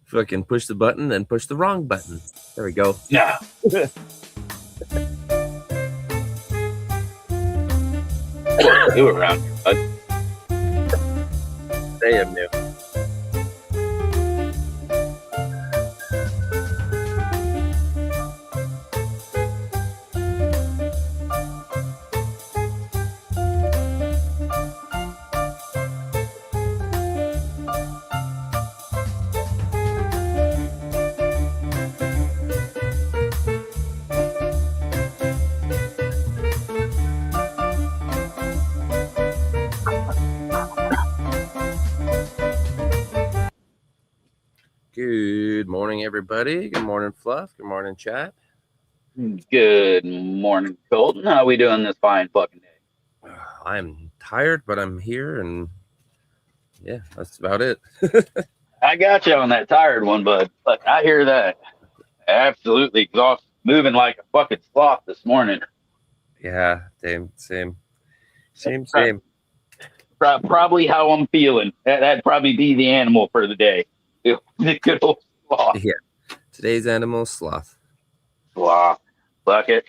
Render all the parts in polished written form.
Fucking push the button, then push the wrong button. There we go. Yeah. What do around here, bud? They am new. Good morning, everybody. Good morning, Fluff. Good morning, chat. Good morning, Colton. How we doing this fine fucking day? I'm tired, but I'm here, and yeah, that's about it. I got you on that tired one, bud. But I hear that. Absolutely exhausted. Moving like a fucking sloth this morning. Yeah, same. Probably how I'm feeling. That'd probably be the animal for the day. The good old sloth. Yeah. Today's animal, sloth. Sloth. Fuck it.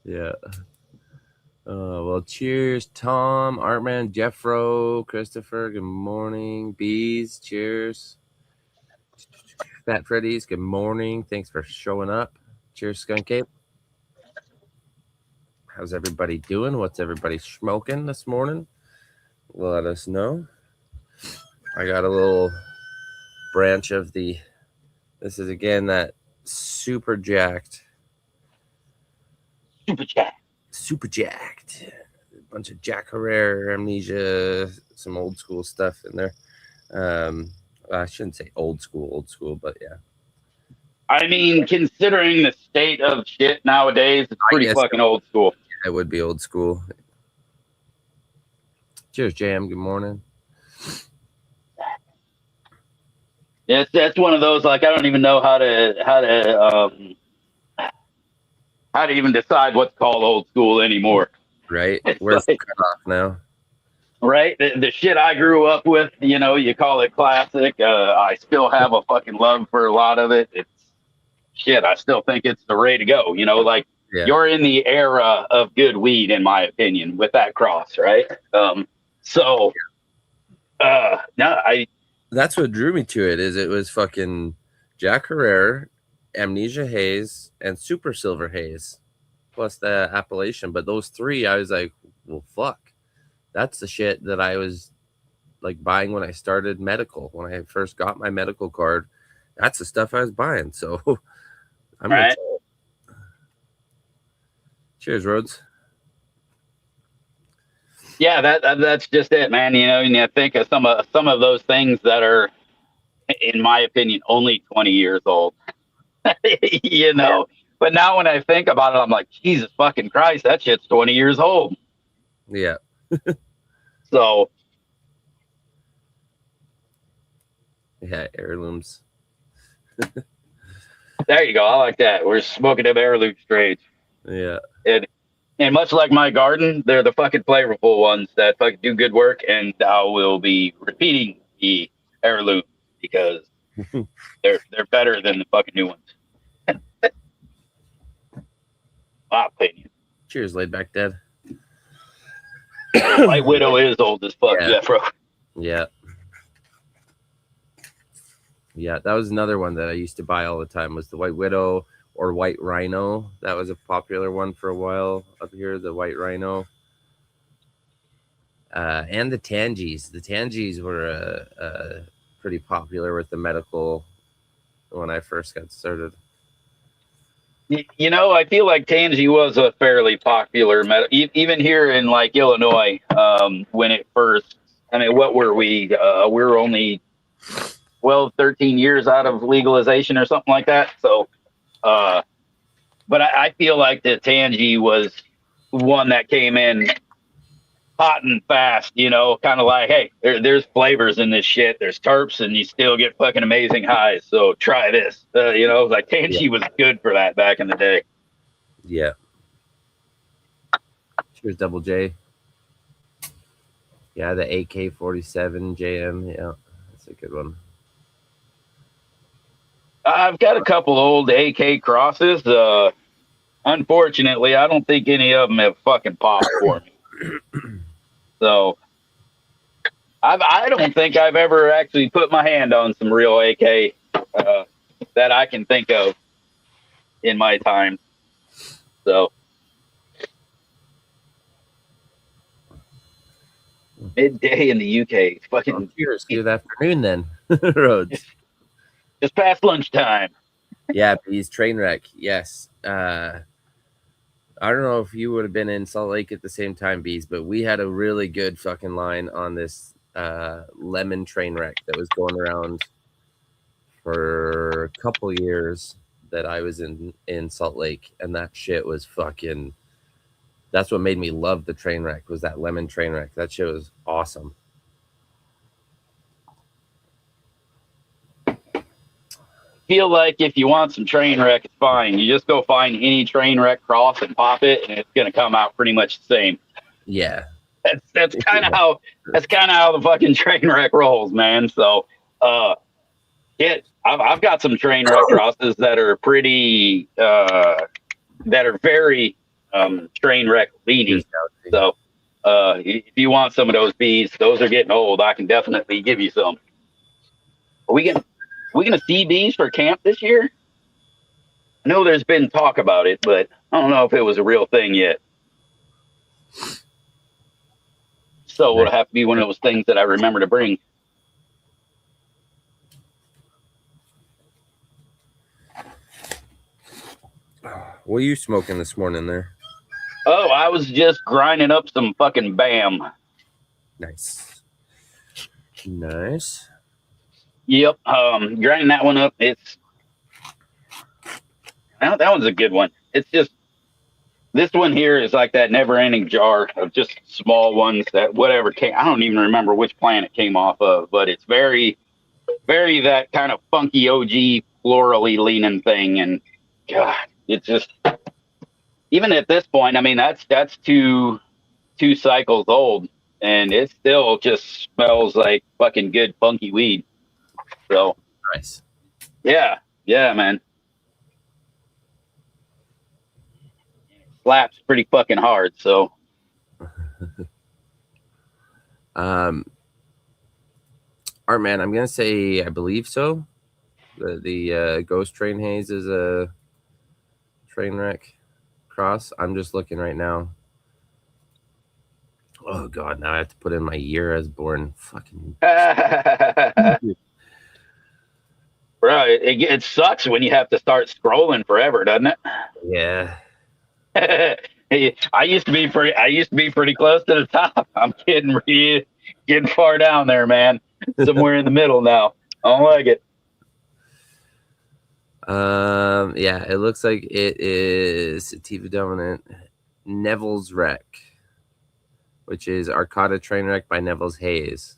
Yeah. Well, cheers, Tom, Artman, Jeffro, Christopher. Good morning, Bees. Cheers, Fat Freddy's. Good morning. Thanks for showing up. Cheers, Skunk Ape. How's everybody doing? What's everybody smoking this morning? Let us know. I got a little branch of the. This is again that super jacked. Super jacked. A bunch of Jack Herrera, Amnesia, some old school stuff in there. I shouldn't say old school, but yeah. I mean, considering the state of shit nowadays, it's pretty fucking old school. It would be old school. Cheers, Jam. Good morning. Yes, that's one of those, like, I don't even know how to even decide what's called old school anymore. Right? Where's the cutoff now? Right? The shit I grew up with, you know, you call it classic. I still have a fucking love for a lot of it. It's shit. I still think it's the way to go. You know, like, you're in the era of good weed, in my opinion, with that cross, right? That's what drew me to it. It was fucking Jack Herrera, Amnesia Haze, and Super Silver Haze, plus the appellation. But those three, I was like, well, fuck. That's the shit that I was like buying when I started medical. When I first got my medical card, that's the stuff I was buying. So I'm right. Cheers, Rhodes. Yeah, that's just it, man. You know, and you think of some of those things that are, in my opinion, only 20 years old. You know, but now when I think about it, I'm like, Jesus fucking Christ, that shit's 20 years old. Yeah. So. Yeah, heirlooms. There you go. I like that. We're smoking them heirloom strains. Yeah. And much like my garden, they're the fucking flavorful ones that fucking do good work, and I will be repeating the heirloom because they're better than the fucking new ones. My opinion. Cheers, laid back dead. White Widow is old as fuck, Jeffro. Yeah. Yeah, that was another one that I used to buy all the time, was the White Widow or White Rhino. That was a popular one for a while up here, the White Rhino. And the Tangies. The Tangies were pretty popular with the medical when I first got started. You know, I feel like Tangie was a fairly popular even here in like Illinois. When it first, I mean, what were we? We were only 12, 13 years out of legalization or something like that. So, but I feel like the Tangie was one that came in hot and fast, you know, kind of like, hey, there's flavors in this shit. There's terps, and you still get fucking amazing highs. So try this. You know, like Tangie was good for that back in the day. Yeah. Cheers, Double J. Yeah, the AK-47 JM. Yeah, that's a good one. I've got a couple old AK crosses. Unfortunately, I don't think any of them have fucking popped for me. So I don't think I've ever actually put my hand on some real AK that I can think of in my time. So midday in the UK, Well, fucking cheers. Good afternoon then, Rhodes. just past lunchtime. Yeah, Bees train wreck. Yes. I don't know if you would have been in Salt Lake at the same time, Bees, but we had a really good fucking line on this lemon train wreck that was going around for a couple years that I was in Salt Lake, and that shit was fucking. That's what made me love the train wreck was that lemon train wreck. That shit was awesome. Feel like if you want some train wreck, it's fine. You just go find any train wreck cross and pop it, and it's gonna come out pretty much the same. Yeah. That's kind of how the fucking train wreck rolls, man. So, I've got some train wreck crosses that are pretty that are very train wreck leaning. So, if you want some of those bees, those are getting old. I can definitely give you some. Are we gonna see bees for camp this year? I know there's been talk about it, but I don't know if it was a real thing yet. So it'll have to be one of those things that I remember to bring. What are you smoking this morning there? Oh, I was just grinding up some fucking BAM. Nice. Nice. Yep. Grinding that one up. That one's a good one. It's just this one here is like that never-ending jar of just small ones that whatever came. I don't even remember which plant it came off of, but it's very, very that kind of funky OG florally leaning thing. And God, it's just even at this point. I mean, that's two cycles old, and it still just smells like fucking good funky weed. So Nice. yeah, man. Slaps pretty fucking hard. So Art man, I'm gonna say I believe so. The Ghost Train Haze is a train wreck cross. I'm just looking right now. Oh god, now I have to put in my year as born. Fucking bro, it sucks when you have to start scrolling forever, doesn't it? yeah. I used to be pretty close to the top. I'm getting far down there, man. Somewhere in the middle now. I don't like it. Yeah, it looks like it is sativa dominant Neville's Wreck, which is Arcata Train Wreck by Neville's Haze.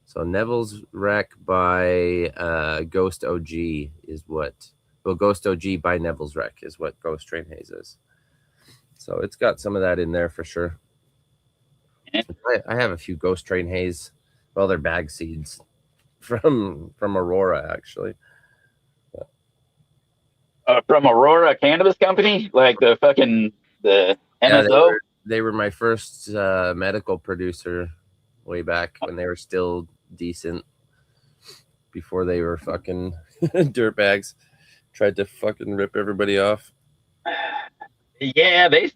So Neville's Wreck by Ghost OG is what. Well, Ghost OG by Neville's Wreck is what Ghost Train Haze is. So it's got some of that in there for sure. I have a few Ghost Train Haze. Well, they're bag seeds from Aurora actually. From Aurora Cannabis Company, like the MSO. Yeah, they were my first medical producer way back when they were still decent. Before they were fucking dirtbags, tried to fucking rip everybody off. Yeah, they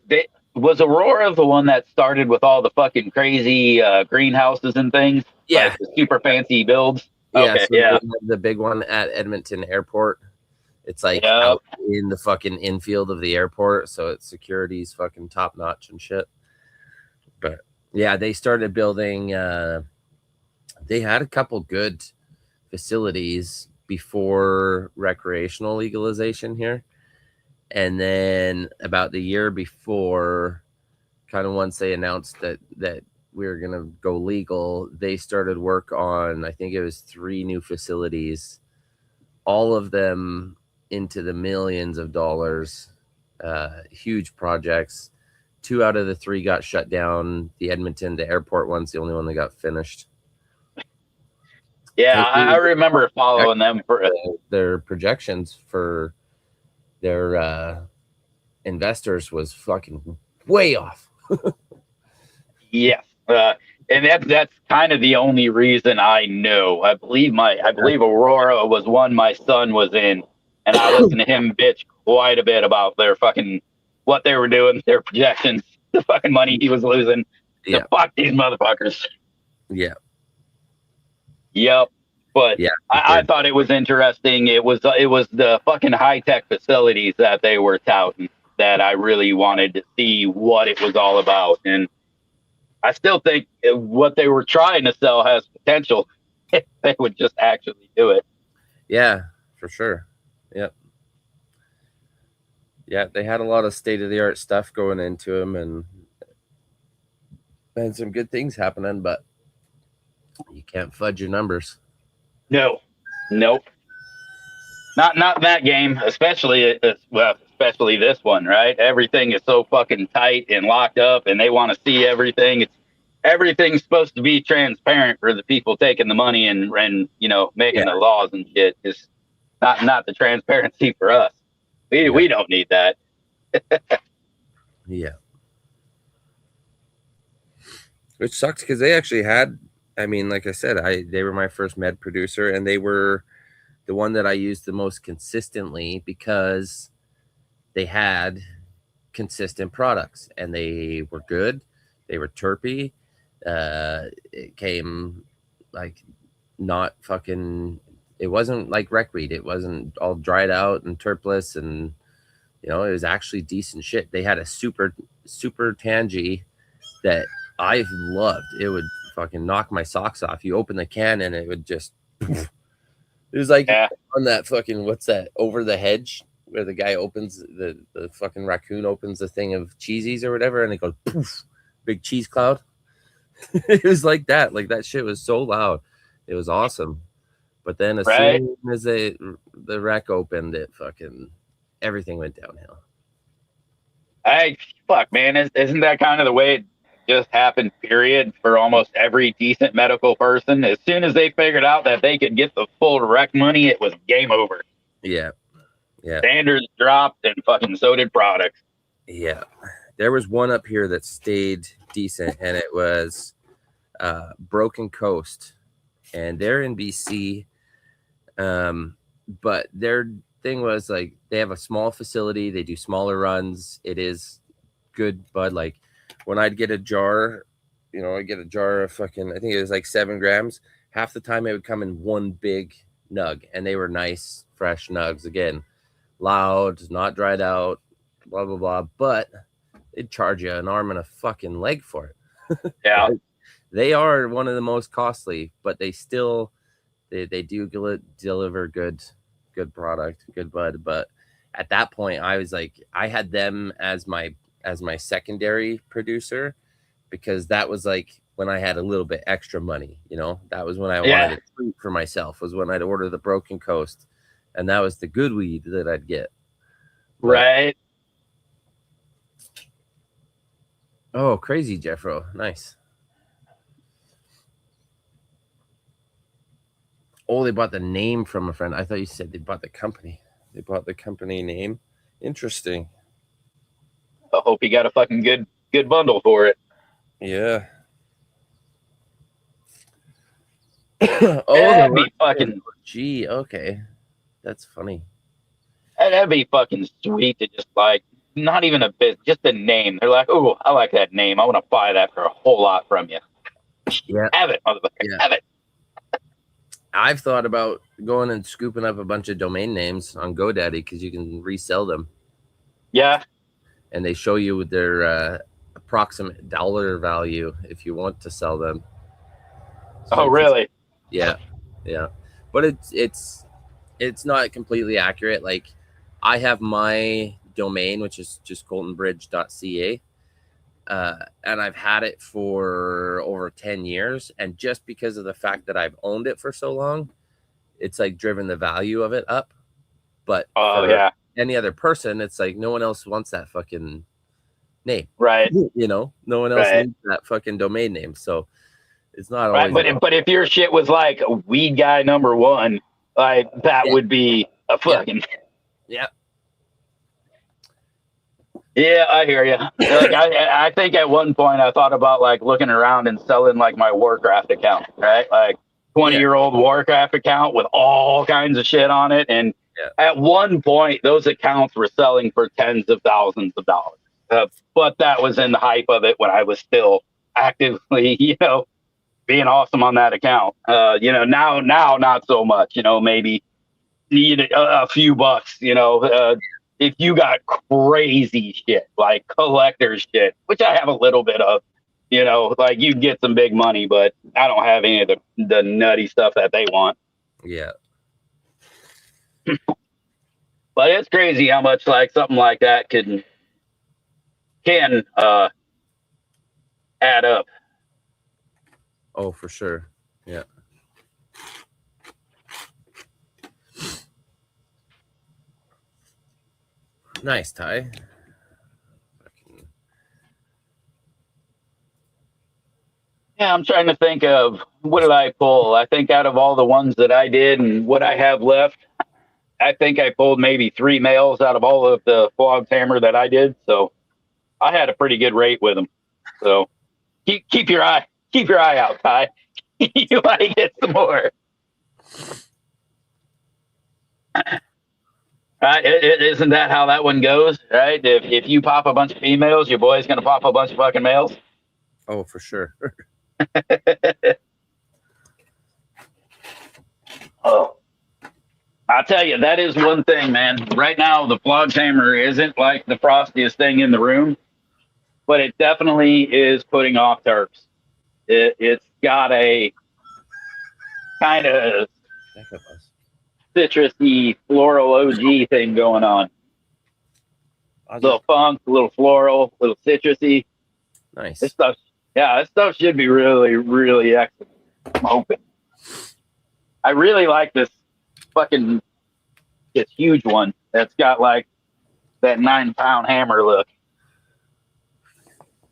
was Aurora the one that started with all the fucking crazy greenhouses and things. Yeah, like the super fancy builds. Yeah, Okay, so yeah. the big one at Edmonton Airport. It's like out in the fucking infield of the airport, so its security's fucking top notch and shit. But yeah, they started building. They had a couple good facilities before recreational legalization here, and then about the year before, kind of once they announced that we were gonna go legal, they started work on, I think it was 3 new facilities, all of them into the millions of dollars, huge projects. 2 out of the 3 got shut down. The Edmonton, the airport one's the only one that got finished. Yeah, I remember following them for their projections for their investors was fucking way off. yeah. And that's kind of the only reason I know. I believe Aurora was one my son was in, and I listened to him bitch quite a bit about their fucking what they were doing, their projections, the fucking money he was losing. Yeah. Fuck these motherfuckers. Yeah. Yep. But Yeah, I thought it was interesting. It was the fucking high tech facilities that they were touting that I really wanted to see what it was all about. And I still think what they were trying to sell has potential if they would just actually do it. Yeah, for sure. Yep. Yeah, they had a lot of state of the art stuff going into them, and some good things happening, but you can't fudge your numbers. No, nope. Not that game, especially especially this one, right? Everything is so fucking tight and locked up, and they want to see everything. Everything's supposed to be transparent for the people taking the money and making the laws and shit. Just not the transparency for us. We don't need that. Yeah. Which sucks because they actually had. I mean, like I said, they were my first med producer, and they were the one that I used the most consistently because they had consistent products and they were good. They were terpy. It came like not fucking. It wasn't like Reckweed. It wasn't all dried out and terpless, and it was actually decent shit. They had a super tangy that I loved. It would fucking knock my socks off. You open the can and it would just. It was like on that fucking what's that over the hedge where the guy opens the fucking raccoon opens the thing of cheesies or whatever and it goes poof, big cheese cloud. It was like that. Like that shit was so loud. It was awesome. But then as soon as the rec opened, it fucking everything went downhill. Fuck, man, isn't that kind of the way it just happened? Period. For almost every decent medical person, as soon as they figured out that they could get the full rec money, it was game over. Yeah. Standards dropped, and fucking so did products. Yeah, there was one up here that stayed decent, and it was Broken Coast, and they're in BC. But their thing was like they have a small facility, they do smaller runs. It is good, but like when I'd get a jar, I get a jar of fucking, I think it was like 7 grams. Half the time it would come in one big nug, and they were nice, fresh nugs. Again, loud, not dried out, blah blah blah. But they'd charge you an arm and a fucking leg for it. Yeah, they are one of the most costly, but they still they do deliver good product, good bud. But at that point, I was like, I had them as my secondary producer because that was like when I had a little bit extra money. That was when I wanted a treat for myself. Was when I'd order the Broken Coast, and that was the good weed that I'd get. But, right. Oh, crazy, Jeffro. Nice. Oh, they bought the name from a friend. I thought you said they bought the company. They bought the company name. Interesting. I hope you got a fucking good bundle for it. Yeah. That'd be fucking. Gee, okay. That's funny. That'd be fucking sweet to just like, not even a bit, just the name. They're like, oh, I like that name. I want to buy that for a whole lot from you. Yeah. Have it, motherfucker. Have it. I've thought about going and scooping up a bunch of domain names on GoDaddy because you can resell them. Yeah. And they show you their approximate dollar value if you want to sell them. So really? Yeah. But it's not completely accurate. Like I have my domain, which is just coltonbridge.ca. And I've had it for over 10 years. And just because of the fact that I've owned it for so long, it's like driven the value of it up. But for any other person, it's like no one else wants that fucking name. Right. No one else Right. needs that fucking domain name. So it's not Right. always But if your shit was like weed guy number one, like that yeah, would be a yeah, fucking yeah. yeah. I hear you. Like I think at one point I thought about like looking around and selling like my Warcraft account, right? Like 20-year-old Warcraft account with all kinds of shit on it, and Yeah. at one point those accounts were selling for tens of thousands of dollars. But that was in the hype of it when I was still actively, being awesome on that account. Now not so much. Maybe need a few bucks. If you got crazy shit like collector shit, which I have a little bit of. Like you get some big money, but I don't have any of the nutty stuff that they want. Yeah. But it's crazy how much like something like that can add up. Oh, for sure. Yeah. Nice, Ty. Yeah, I'm trying to think of what did I pull. I think out of all the ones that I did and what I have left, I think I pulled maybe 3 males out of all of the flogged hammer that I did. So I had a pretty good rate with them. So keep your eye out, Ty. You might get some more. Right? Isn't that how that one goes? Right? If you pop a bunch of females, your boy's gonna pop a bunch of fucking males. Oh, for sure. Oh, I'll tell you, that is one thing, man. Right now, the flog tamer isn't like the frostiest thing in the room, but it definitely is putting off terps. It's got a kind of citrusy floral OG thing going on. Little funk, a little floral, a little citrusy. Nice. This stuff should be really, really excellent. I'm hoping. I really like this huge one that's got like that 9-pound hammer look.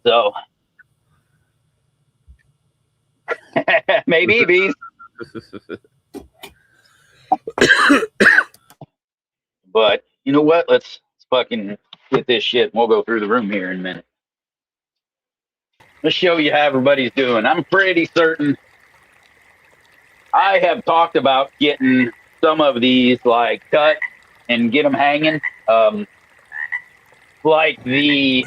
So maybe bees. But you know what? Let's fucking get this shit. We'll go through the room here in a minute. Let's show you how everybody's doing. I'm pretty certain I have talked about getting some of these like cut and get them hanging, like the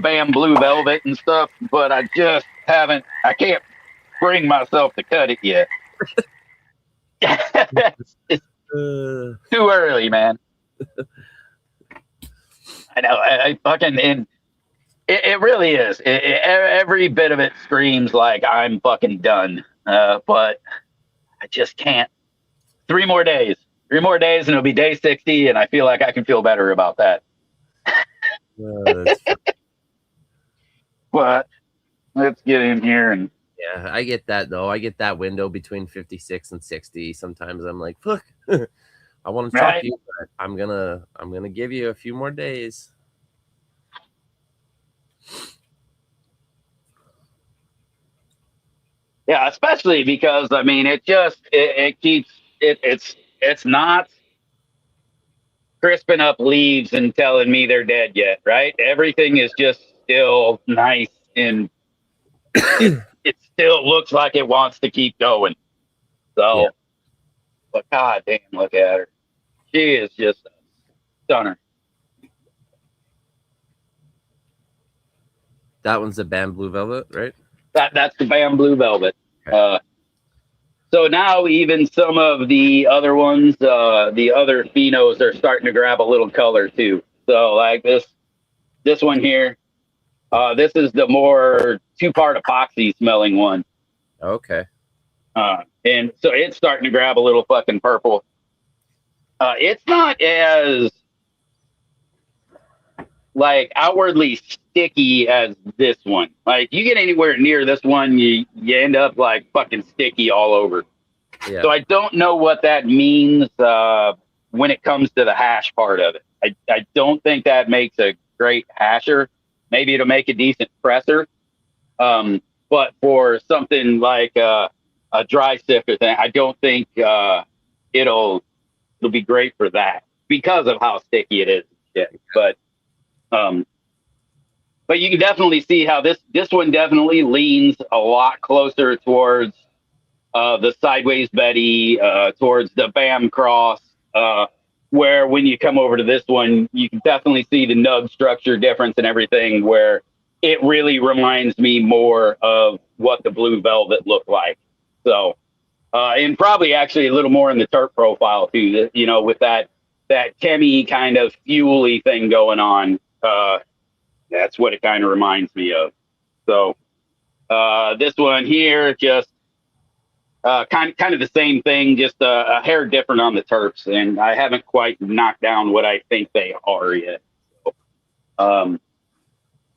Bam Blue Velvet and stuff. But I just haven't. I can't bring myself to cut it yet. It's too early, man. I know. I fucking and it really is. Every bit of it screams like I'm fucking done. But I just can't. 3 more days. 3 more days, and it'll be day 60, and I feel like I can feel better about that. But let's get in here and. Yeah, I get that though. I get that window between 56 and 60. Sometimes I'm like, fuck, I want to talk to you, but I'm gonna give you a few more days. Yeah, especially because I mean, it keeps it's not crisping up leaves and telling me they're dead yet, right? Everything is just still nice and it still looks like it wants to keep going. So, but god damn, look at her. She is just a stunner. That one's the Bam Blue Velvet, right? That's the Bam Blue Velvet. Okay. So now even some of the other ones, the other phenos are starting to grab a little color too. So like this one here, this is the more 2-part epoxy smelling one. Okay. And so it's starting to grab a little fucking purple. It's not as like outwardly sticky as this one. Like you get anywhere near this one, you end up like fucking sticky all over. Yeah. So I don't know what that means. when it comes to the hash part of it. I don't think that makes a great hasher. Maybe it'll make a decent presser. But for something like a dry sifter thing, I don't think it'll be great for that because of how sticky it is. Yeah. Um, but you can definitely see how this one definitely leans a lot closer towards the sideways Betty, towards the Bam Cross. Where when you come over to this one, you can definitely see the nub structure difference and everything. Where it really reminds me more of what the Blue Velvet looked like. So, and probably actually a little more in the terp profile too. You know, with that chemi kind of fuely thing going on. That's what it kind of reminds me of. So this one here, just kind of the same thing, just a hair different on the terps, and I haven't quite knocked down what I think they are yet. So,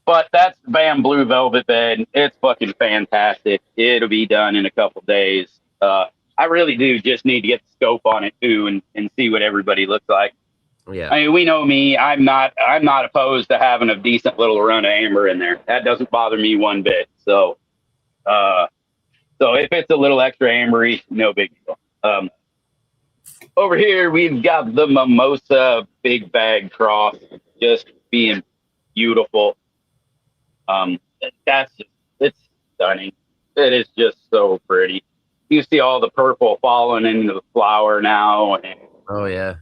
but that's Bam Blue Velvet Bed. It's fucking fantastic. It'll be done in a couple days. I really do just need to get the scope on it too, and see what everybody looks like. Yeah. I mean, we know me. I'm not opposed to having a decent little run of amber in there. That doesn't bother me one bit. So, so if it's a little extra ambery, no big deal. Over here we've got the Mimosa Big Bag Cross, just being beautiful. It's stunning. It is just so pretty. You see all the purple falling into the flower now, and Oh yeah.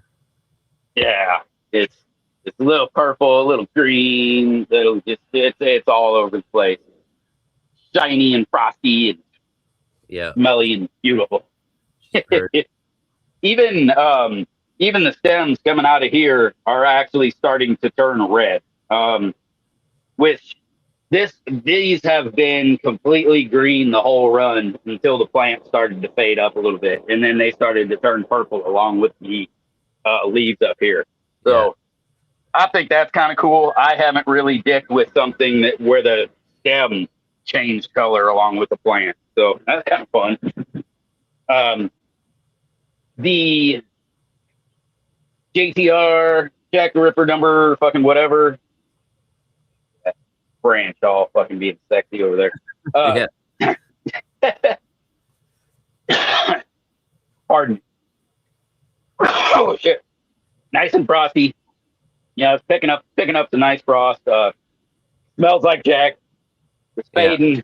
yeah, it's a little purple, a little green, little just it's all over the place. Shiny and frosty and Yeah. smelly and beautiful. even even the stems coming out of here are actually starting to turn red. Which these have been completely green the whole run until the plant started to fade up a little bit, and then they started to turn purple along with the leaves up here. So I think that's kind of cool. I haven't really dicked with something that where the stem changed color along with the plant, so that's kind of fun. The JTR Jack the Ripper number fucking whatever that branch all fucking being sexy over there. Pardon. Oh shit! Nice and frosty. Yeah, it's picking up the nice frost. Smells like Jack. It's fading.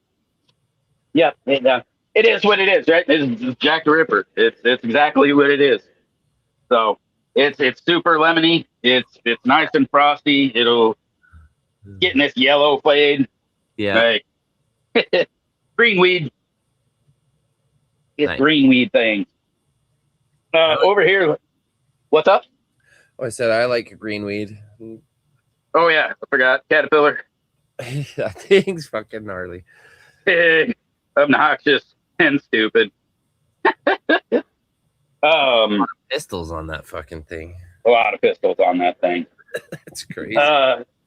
Yeah, it is what it is, right? It's Jack the Ripper. It's exactly what it is. So it's super lemony. It's nice and frosty. It'll get in this yellow fade. Yeah. Like, greenweed. It's nice. Greenweed thing. Over here, what's up? Oh, I said I like greenweed. Oh yeah, I forgot caterpillar. That thing's fucking gnarly. Big, obnoxious, and stupid. Pistols on that fucking thing. A lot of pistols on that thing. That's crazy.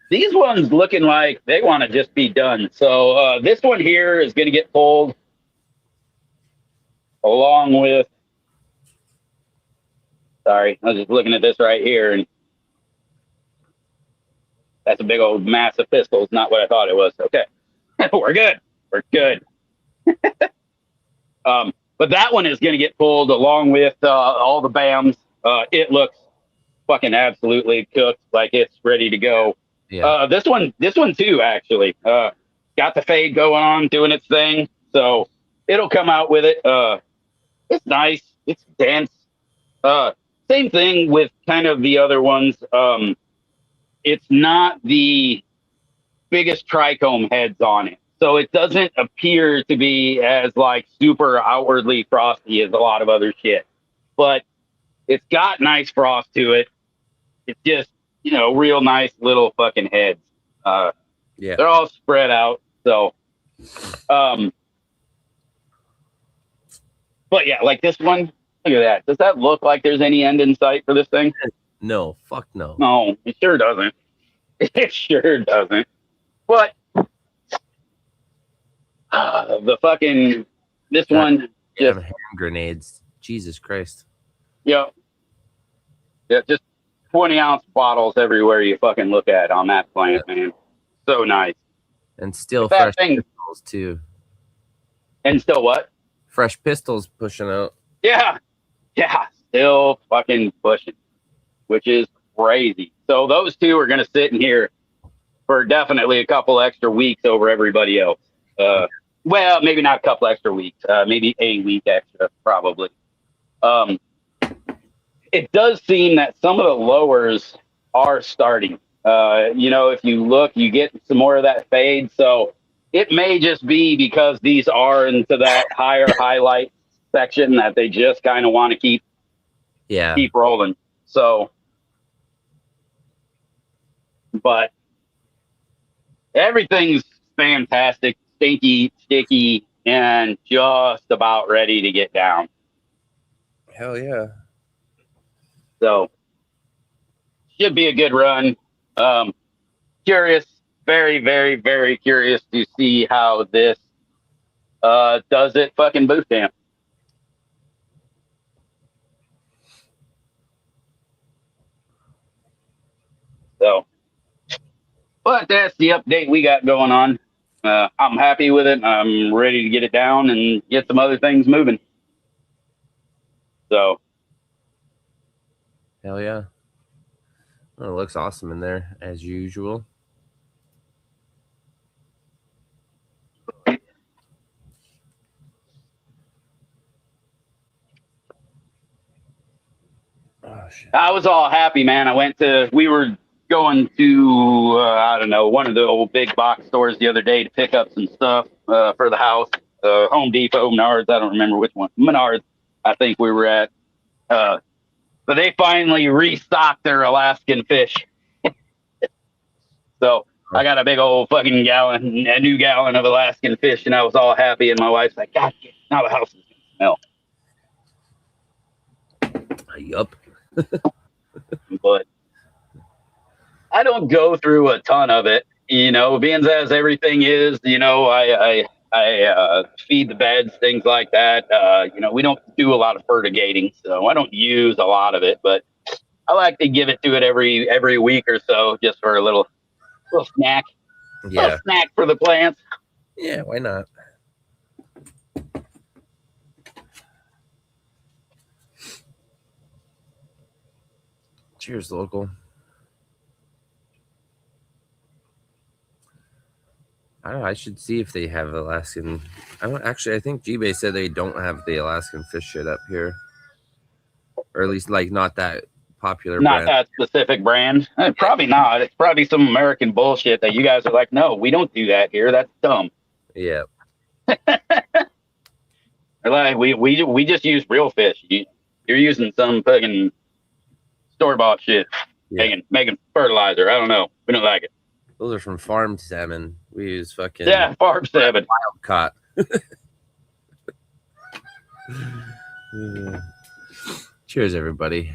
These ones looking like they want to just be done. So this one here is going to get pulled along with. Sorry, I was just looking at this right here, and that's a big old massive pistol. It's not what I thought it was. Okay, we're good. We're good. But that one is going to get pulled along with all the BAMs. It looks fucking absolutely cooked, like it's ready to go. Yeah. This one too, actually, got the fade going on, doing its thing. So it'll come out with it. It's nice. It's dense. Same thing with kind of the other ones. It's not the biggest trichome heads on it. So it doesn't appear to be as like super outwardly frosty as a lot of other shit. But it's got nice frost to it. It's just, real nice little fucking heads. Yeah. They're all spread out. So, but yeah, like this one, look at that. Does that look like there's any end in sight for this thing? No, fuck no. No, it sure doesn't. It sure doesn't. But the fucking this one just hand grenades. Jesus Christ. Yeah. Yeah, just 20-ounce bottles everywhere you fucking look at on that plant, Yeah. man. So nice. And still If that fresh thing pistols too. and still what? Fresh pistols pushing out. Yeah, yeah, still fucking pushing, which is crazy. So those two are gonna sit in here for definitely a couple extra weeks over everybody else. Well, maybe not a couple extra weeks. Maybe a week extra, probably. Um, it does seem that some of the lowers are starting. If you look, you get some more of that fade. So it may just be because these are into that higher highlight section that they just kind of want to Yeah. keep rolling. So, but everything's fantastic, stinky, sticky, and just about ready to get down. Hell yeah. So should be a good run. Um, Curious, very, very, very curious to see how this does it fucking boot camp. So, but that's the update we got going on. I'm happy with it. I'm ready to get it down and get some other things moving. So, Hell yeah. Well, it looks awesome in there as usual. Oh shit. I was all happy, man. We were going to, I don't know, one of the old big box stores the other day to pick up some stuff for the house. Home Depot, Menards, I don't remember which one. Menards, I think we were at. But they finally restocked their Alaskan fish. So I got a big old fucking gallon, a new gallon of Alaskan fish, and I was all happy. And my wife's like, God, now the house is going to smell. Yup. But I don't go through a ton of it, being as everything is, I feed the beds, things like that. We don't do a lot of fertigating, so I don't use a lot of it, but I like to give it to it every week or so, just for a little snack, Yeah. snack for the plants. Yeah, why not? Cheers, local. I don't know. I should see if they have Alaskan. I don't actually. I think G-Bay said they don't have the Alaskan fish shit up here, or at least like not that popular Not brand. that specific brand. Probably not. It's probably some American bullshit that you guys are like, no, we don't do that here. That's dumb. Yeah. Like we just use real fish. You're using some fucking store bought shit, Yeah. making fertilizer. I don't know. We don't like it. Those are from farmed salmon. We use fucking Farm salmon. wild caught. Cheers, everybody.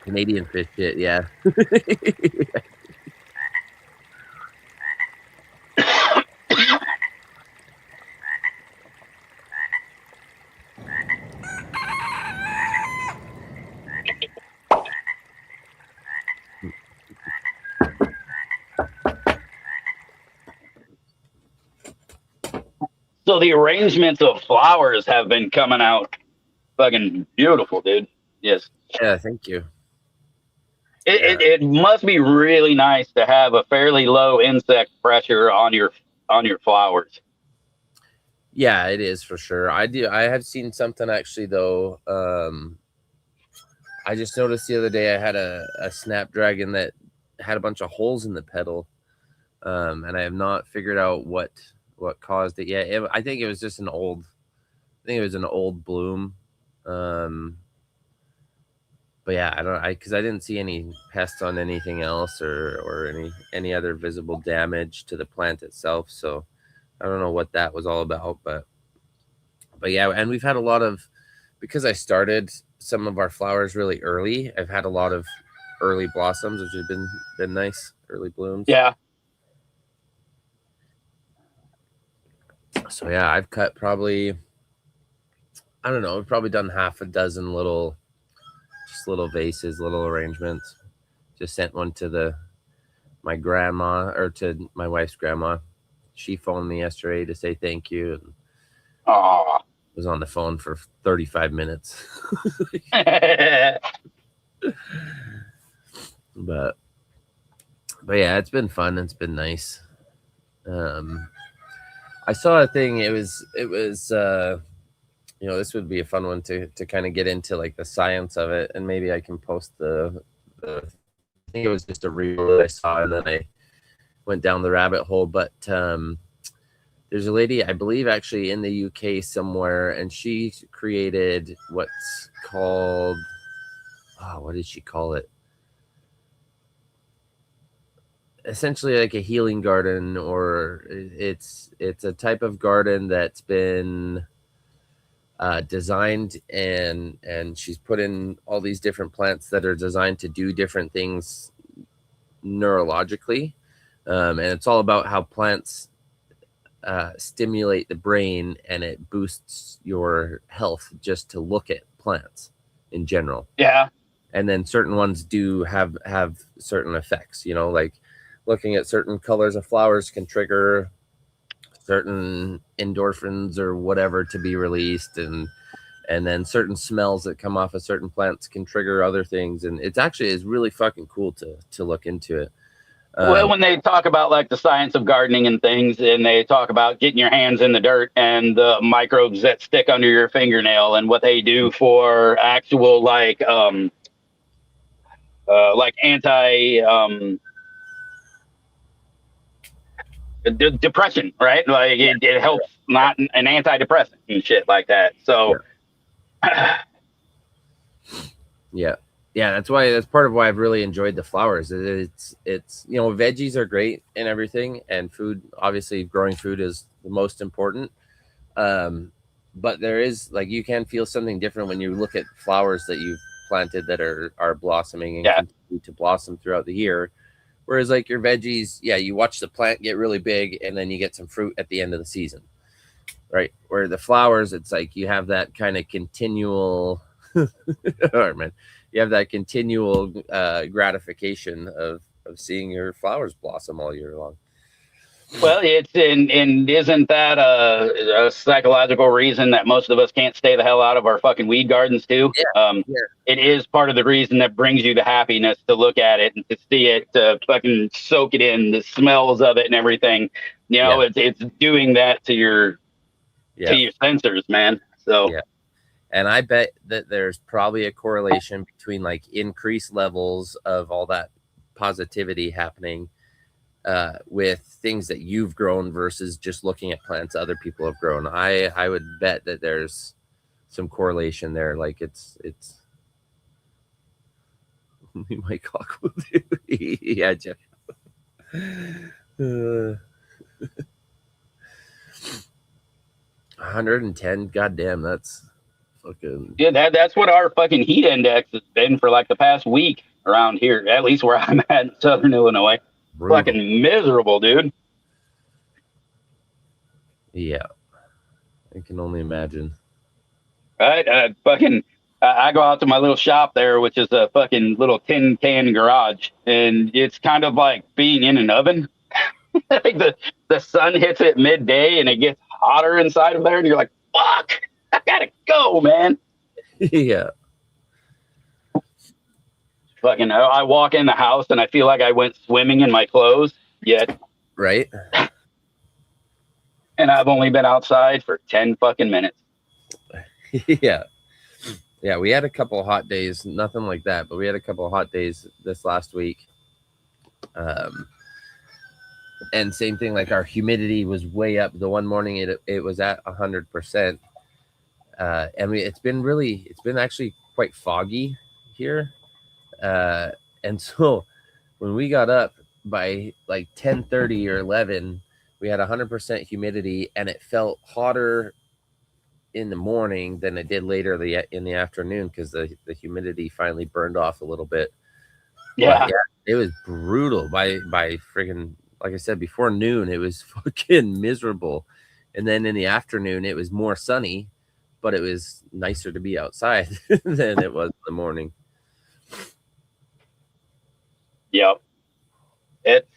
Canadian fish shit, yeah. So the arrangements of flowers have been coming out fucking beautiful, dude. Yes. Yeah, thank you. It must be really nice to have a fairly low insect pressure on your flowers. Yeah, it is for sure. I have seen something actually though. I just noticed the other day I had a snapdragon that had a bunch of holes in the petal. And I have not figured out what caused it yet. I think it was just an old bloom. But yeah, because I didn't see any pests on anything else or any other visible damage to the plant itself. So I don't know what that was all about, but yeah, and we've had a lot of, because I started some of our flowers really early. I've had a lot of early blossoms, which have been nice, early blooms. Yeah. So yeah, I've cut probably, I don't know, I've probably done half a dozen little just little vases, little arrangements. Just sent one to my grandma, or to my wife's grandma. She phoned me yesterday to say thank you, and Aw. was on the phone for 35 minutes. but but yeah, it's been fun. It's been nice. Um, I saw a thing. It was this would be a fun one to kind of get into, like the science of it, and maybe I can post the I think it was just a reel that I saw, and then I went down the rabbit hole. But there's a lady, I believe, actually in the UK somewhere, and she created what's called, what did she call it? Essentially like a healing garden, or it's a type of garden that's been designed, and she's put in all these different plants that are designed to do different things neurologically, and it's all about how plants stimulate the brain, and it boosts your health just to look at plants in general. Yeah. And then certain ones do have certain effects, like looking at certain colors of flowers can trigger certain endorphins or whatever to be released, and then certain smells that come off of certain plants can trigger other things, and it's actually is really fucking cool to look into it. Well, when they talk about like the science of gardening and things, and they talk about getting your hands in the dirt and the microbes that stick under your fingernail and what they do for actual like anti depression, right? Like it helps, not an antidepressant and shit like that. So yeah, that's part of why I've really enjoyed the flowers. It's veggies are great and everything, and food, obviously growing food is the most important. But there is, like, you can feel something different when you look at flowers that you've planted that are blossoming and continue to blossom throughout the year. Whereas like your veggies, you watch the plant get really big and then you get some fruit at the end of the season, right? Where the flowers, it's like you have that kind of continual all right, man. You have that continual gratification of seeing your flowers blossom all year long. well, it's and isn't that a psychological reason that most of us can't stay the hell out of our fucking weed gardens too? It is part of the reason that brings you the happiness to look at it and to see it, to fucking soak it in, the smells of it and everything. It's doing that to your sensors, man. So and I bet that there's probably a correlation between like increased levels of all that positivity happening with things that you've grown versus just looking at plants other people have grown. I would bet that there's some correlation there. Like it's my cock will do. Yeah, Jeff. 110. Goddamn, that's fucking. Yeah, that's what our fucking heat index has been for like the past week around here, at least where I'm at in Southern Illinois. Brutal. Fucking miserable, dude. Yeah, I can only imagine. Right? I go out to my little shop there, which is a fucking little tin can garage, and it's kind of like being in an oven. I think the sun hits it midday, and it gets hotter inside of there, and you're like, "Fuck, I gotta go, man." Yeah. Fucking, I walk in the house and I feel like I went swimming in my clothes. Yet, right? And I've only been outside for 10 fucking minutes. Yeah. We had a couple of hot days, nothing like that, but we had a couple of hot days this last week. And same thing, like our humidity was way up. The one morning it was at 100%. And it's been actually quite foggy here. And so when we got up by like 10:30 or 11, we had 100% humidity, and it felt hotter in the morning than it did later in the afternoon, because the humidity finally burned off a little bit. Yeah, it was brutal. By friggin', like I said, before noon it was fucking miserable, and then in the afternoon it was more sunny, but it was nicer to be outside than it was in the morning. Yep. It's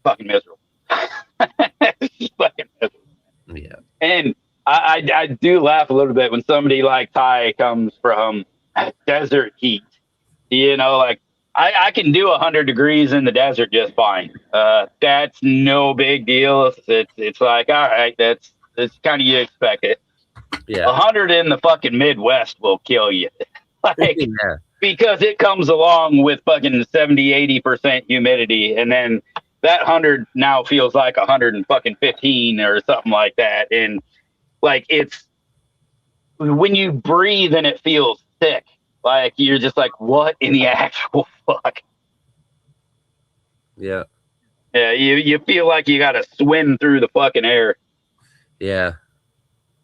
fucking miserable. It's just fucking miserable. Yeah. And I do laugh a little bit when somebody like Ty comes from desert heat. You know, like I can do 100 degrees in the desert just fine. That's no big deal. It's like, all right, that's kind of, you expect it. Yeah. 100 in the fucking Midwest will kill you. Like, Yeah. because it comes along with fucking 70-80% humidity, and then that 100 now feels like 115 or something like that. And like, it's when you breathe and it feels thick, like you're just like, what in the actual fuck? Yeah. Yeah, you feel like you got to swim through the fucking air. Yeah.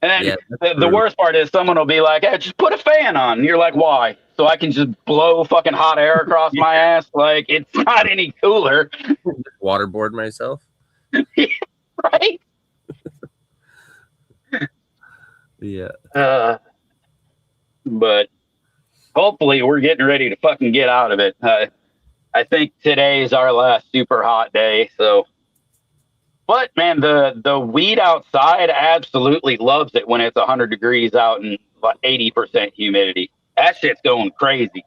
And then Yeah. the worst part is someone will be like, hey, just put a fan on. And you're like, why? So I can just blow fucking hot air across my ass? Like, it's not any cooler. Waterboard myself. Right? Yeah. But hopefully we're getting ready to fucking get out of it. I think today is our last super hot day. So, but man, the weed outside absolutely loves it when it's 100 degrees out and like 80% humidity. That shit's going crazy.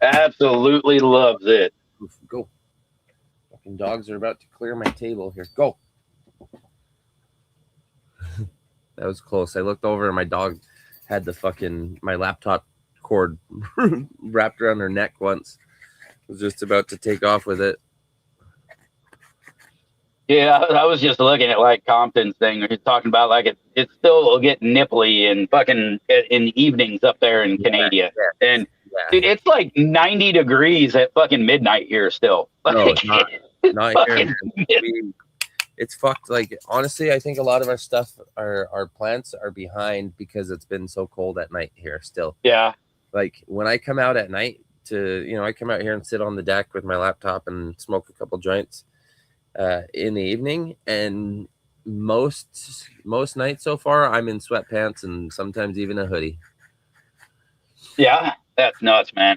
Absolutely loves it. Go. Fucking dogs are about to clear my table here. Go. That was close. I looked over and my dog had my laptop cord wrapped around her neck once. Was just about to take off with it. Yeah, I was just looking at like Compton's thing. He's talking about like it still will get nipply and fucking in evenings up there in Canada. Yeah. And dude, it's like 90 degrees at fucking midnight here still. No, Like, not here. It's fucked. Like, honestly, I think a lot of our stuff, our plants are behind because it's been so cold at night here still. Yeah. Like, when I come out at night I come out here and sit on the deck with my laptop and smoke a couple joints in the evening, and most nights so far I'm in sweatpants and sometimes even a hoodie. Yeah, that's nuts, man.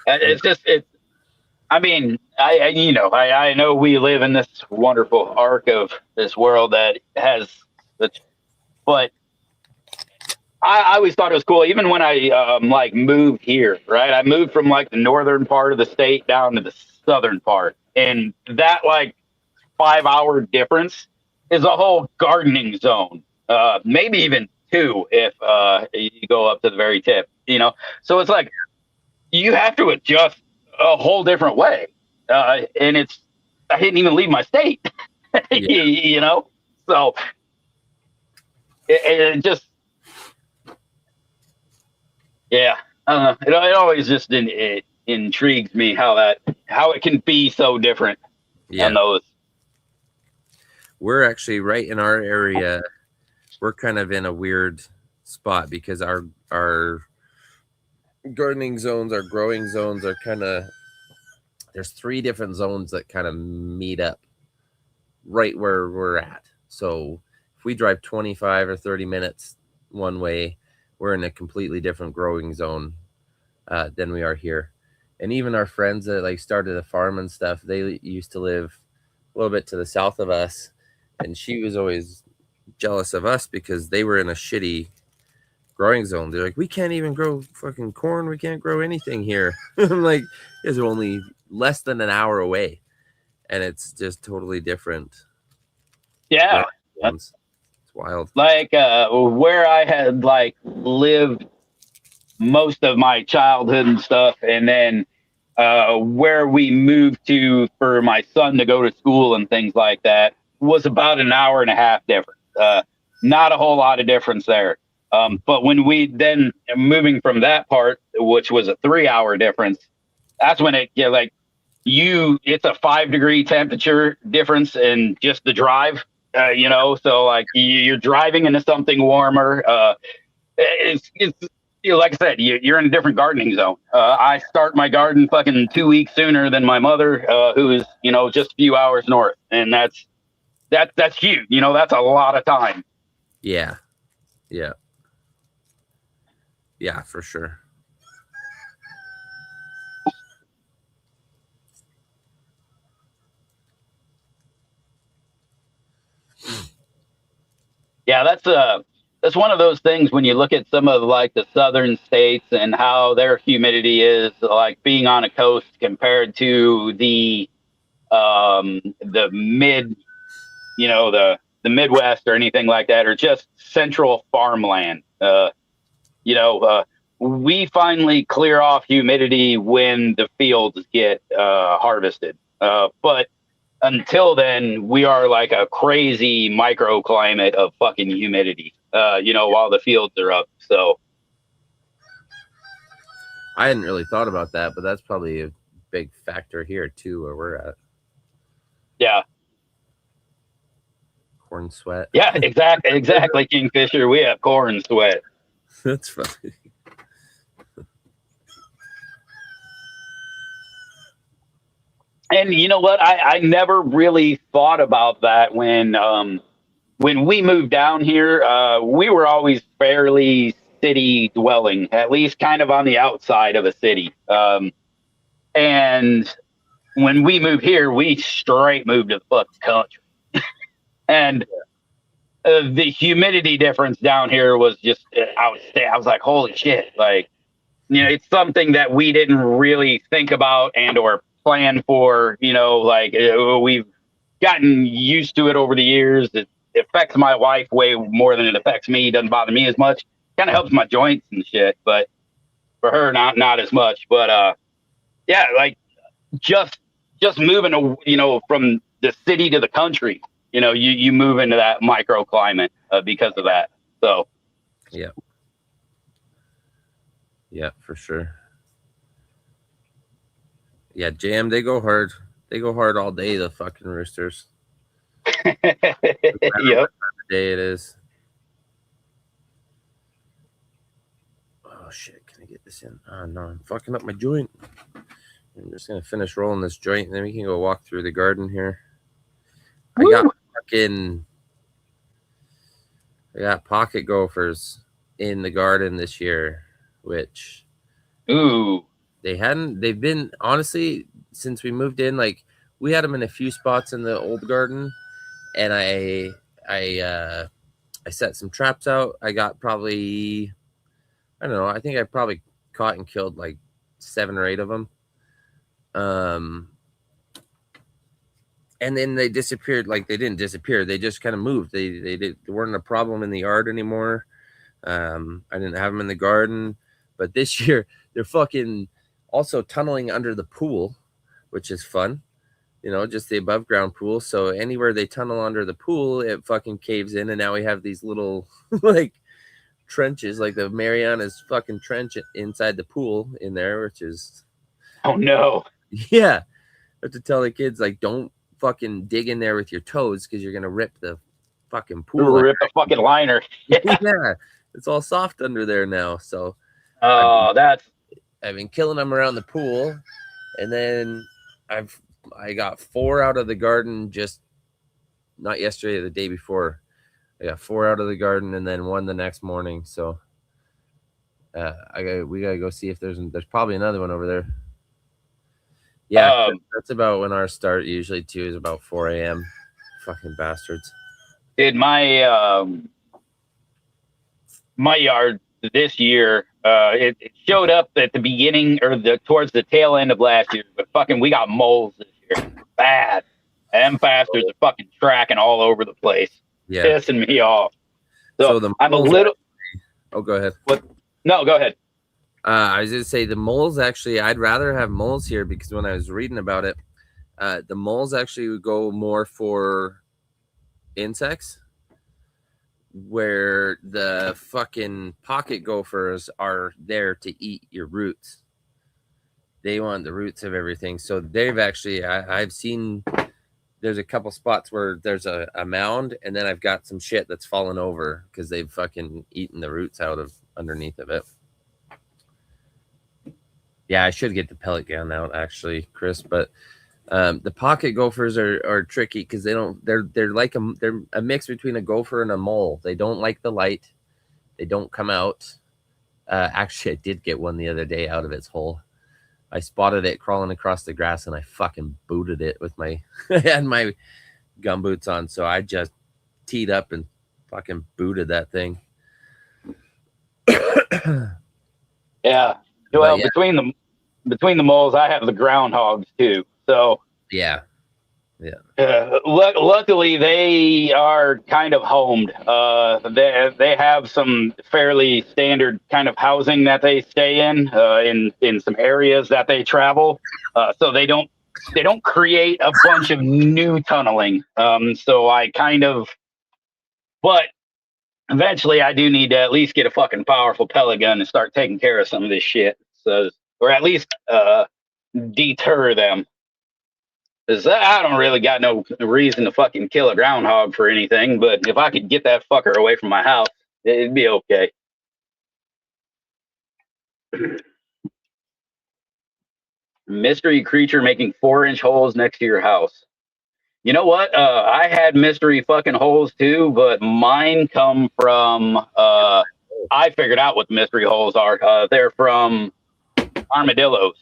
It's just I mean, I know we live in this wonderful arc of this world that has such, but I always thought it was cool. Even when I like moved here, right? I moved from like the northern part of the state down to the southern part, and that like 5 hour difference is a whole gardening zone. Maybe even two if you go up to the very tip. So it's like you have to adjust a whole different way, and I didn't even leave my state. Yeah. So it just. Yeah, it always just it intrigues me how it can be so different. Yeah. On those. We're actually right in our area. We're kind of in a weird spot because our gardening zones, our growing zones are kind of, there's 3 different zones that kind of meet up right where we're at. So if we drive 25 or 30 minutes one way, we're in a completely different growing zone than we are here. And even our friends that like started a farm and stuff, they used to live a little bit to the south of us, and she was always jealous of us because they were in a shitty growing zone. They're like, we can't even grow fucking corn. We can't grow anything here. I'm like, you guys are only less than an hour away, and it's just totally different. Yeah, it's wild. Like where I had like lived most of my childhood and stuff, and then where we moved to for my son to go to school and things like that was about an hour and a half difference. Not a whole lot of difference there. But when we then moving from that part, which was a 3 hour difference, that's when it's a 5 degree temperature difference in just the drive. So like you're driving into something warmer. It's like I said, you're in a different gardening zone. I start my garden fucking 2 weeks sooner than my mother, who is just a few hours north, and that's huge. That's a lot of time. Yeah, for sure. Yeah, that's one of those things when you look at some of like the southern states and how their humidity is like being on a coast compared to the mid, the Midwest or anything like that, or just central farmland. You know, we finally clear off humidity when the fields get harvested. But until then, we are like a crazy microclimate of fucking humidity, while the fields are up. So, I hadn't really thought about that, but that's probably a big factor here too, where we're at. yeah. Corn sweat. Yeah, exactly, Kingfisher. We have corn sweat. That's funny. And you know what? I never really thought about that when we moved down here. We were always fairly city dwelling, at least kind of on the outside of a city. And when we moved here, we straight moved to the fucking country. And the humidity difference down here was just outstanding. I was like, holy shit! Like, it's something that we didn't really think about and or plan for. Like we've gotten used to it over the years. It affects my wife way more than it affects me. It doesn't bother me as much. Kind of helps my joints and shit, but for her, not as much. But yeah, like just just moving, from the city to the country. You move into that microclimate because of that. So Yeah. Yeah, for sure. Yeah, Jam, they go hard. They go hard all day, the fucking roosters. No matter yep. what time of day it is. Oh shit, can I get this in? Oh no, I'm fucking up my joint. I'm just gonna finish rolling this joint and then we can go walk through the garden here. I got Woo. fucking I got pocket gophers in the garden this year, which Ooh. they've been honestly since we moved in, like we had them in a few spots in the old garden and I I set some traps out. I got probably I don't know, I think I probably caught and killed like 7 or 8 of them. Um and then they disappeared. Like they didn't disappear, they just kind of moved. They weren't a problem in the yard anymore. I didn't have them in the garden, but this year they're fucking also tunneling under the pool, which is fun. Just the above ground pool. So anywhere they tunnel under the pool, it fucking caves in, and now we have these little like trenches, like the Mariana's fucking trench inside the pool in there, which is Oh no. yeah. I have to tell the kids like don't fucking dig in there with your toes because you're gonna rip the fucking pool. Rip the fucking liner. Yeah, it's all soft under there now. So I've been, Oh, that's I've been killing them around the pool, and then I got 4 out of the garden just not yesterday, the day before. I got 4 out of the garden, and then 1 the next morning. So we gotta go see if there's probably another one over there. Yeah, that's about when our start usually too is about 4 a.m. Fucking bastards. dude, my yard this year, it showed up at the beginning or towards the tail end of last year, but fucking we got moles this year. Bad. Them bastards are fucking tracking all over the place. Yeah. Pissing me off. So the I'm a little oh, go ahead. what no, go ahead. I was gonna say the moles actually I'd rather have moles here because when I was reading about it, the moles actually would go more for insects, where the fucking pocket gophers are there to eat your roots. They want the roots of everything. So they've actually I've seen there's a couple spots where there's a mound and then I've got some shit that's fallen over because they've fucking eaten the roots out of underneath of it. Yeah, I should get the pellet gun out actually, Chris, but the pocket gophers are tricky because they're like they're a mix between a gopher and a mole. They don't like the light. They don't come out. Actually, I did get one the other day out of its hole. I spotted it crawling across the grass and I fucking booted it with my I had my gumboots on, so I just teed up and fucking booted that thing. Yeah. But Well, yeah, between the moles, I have the groundhogs too. So yeah. luckily, they are kind of homed. They have some fairly standard kind of housing that they stay in some areas that they travel. So they don't create a bunch of new tunneling. So I kind of, but eventually I do need to at least get a fucking powerful pellet gun and start taking care of some of this shit. So, or at least deter them. Cause I don't really got no reason to fucking kill a groundhog for anything, but if I could get that fucker away from my house, it'd be okay. Mystery creature making 4-inch holes next to your house. You know what? I had mystery fucking holes too, but mine come from. I figured out what the mystery holes are. They're from armadillos.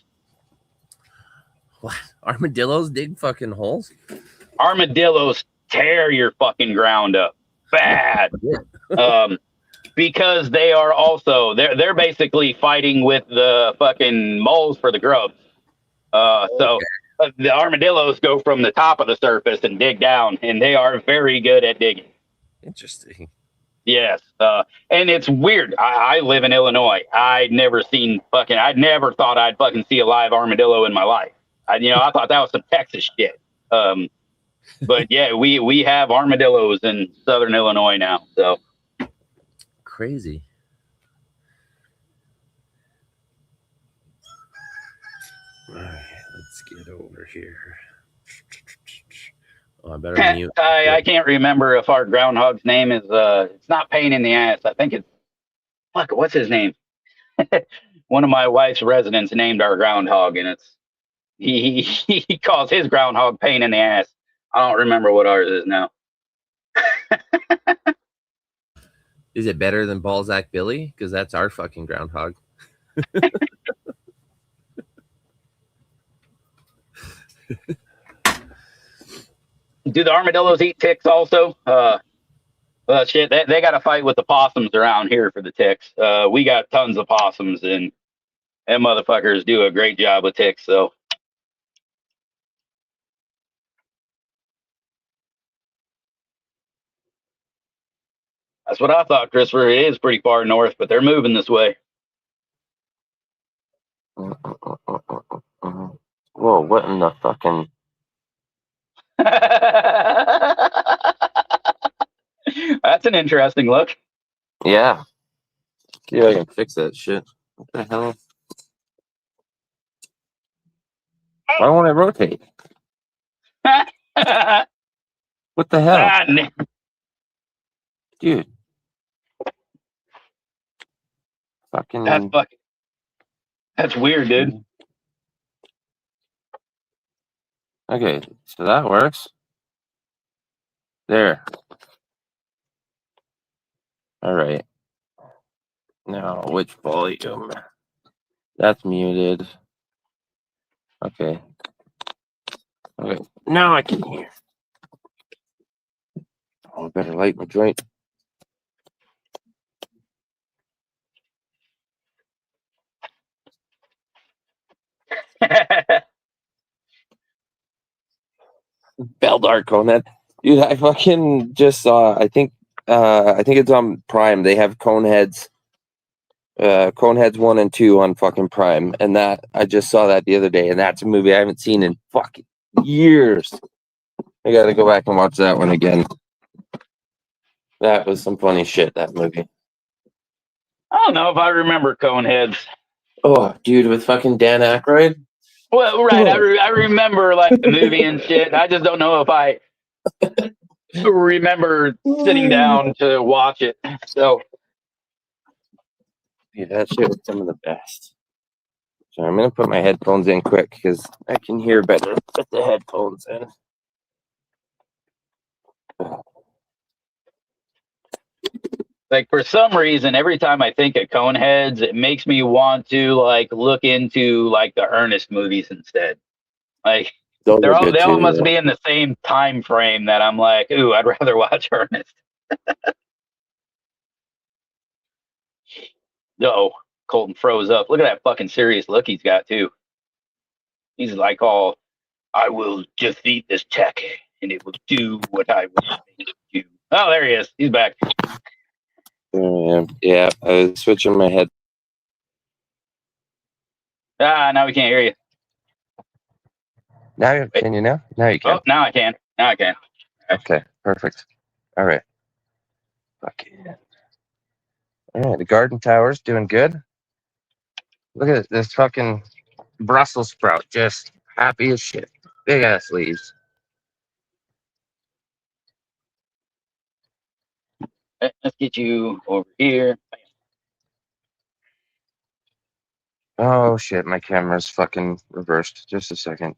What? Armadillos dig fucking holes? Armadillos tear your fucking ground up bad. Because they are also they're basically fighting with the fucking moles for the grubs. So the armadillos go from the top of the surface and dig down, and they are very good at digging. Interesting. Yes, and it's weird. I live in Illinois. I'd never thought I'd fucking see a live armadillo in my life. I thought that was some Texas shit. But yeah, we have armadillos in southern Illinois now. So crazy. All right, let's get over here. Oh, I better mute. I can't remember if our groundhog's name is. It's not Pain in the Ass. I think it's. Fuck, what's his name? One of my wife's residents named our groundhog, and it's he calls his groundhog Pain in the Ass. I don't remember what ours is now. Is it better than Balzac Billy? Because that's our fucking groundhog. Do the armadillos eat ticks also? Shit, they got to fight with the possums around here for the ticks. We got tons of possums, and them motherfuckers do a great job with ticks. So that's what I thought, Christopher. It is pretty far north, but they're moving this way. Whoa, what in the fucking... That's an interesting look. Yeah. Yeah, I can fix that shit. What the hell? Why won't I rotate? What the hell? Dude. Fucking... That's weird, dude. Okay, so that works. There. All right. Now, which volume? That's muted. Okay. Okay. Now I can hear. Oh, I better light my joint. Beldar Conehead. Dude, I fucking just saw, I think it's on Prime. They have Coneheads. Coneheads 1 and 2 on fucking Prime. And that I just saw that the other day, and that's a movie I haven't seen in fucking years. I gotta go back and watch that one again. That was some funny shit, that movie. I don't know if I remember Coneheads. Oh, dude, with fucking Dan Aykroyd? Well, right. I remember like the movie and shit. I just don't know if I remember sitting down to watch it. So, yeah, that shit was some of the best. So I'm gonna put my headphones in quick because I can hear better with the headphones in. like for some reason, every time I think of Coneheads, it makes me want to like look into like the Ernest movies instead. Like Those they are good all too, must yeah. be in the same time frame that I'm like, ooh, I'd rather watch Ernest. Uh-oh. Colton froze up. Look at that fucking serious look he's got, too. He's like all, I will defeat this tech, and it will do what I will make it do. Oh, there he is. He's back. Yeah, I was switching my head. Now we can't hear you. Now, can you now? Now you can. Oh, now I can. Now I can. Okay, perfect. All right. Fuck yeah. All right, the garden tower's doing good. Look at this fucking Brussels sprout, just happy as shit. Big ass leaves. Let's get you over here. Oh shit, my camera's fucking reversed. Just a second.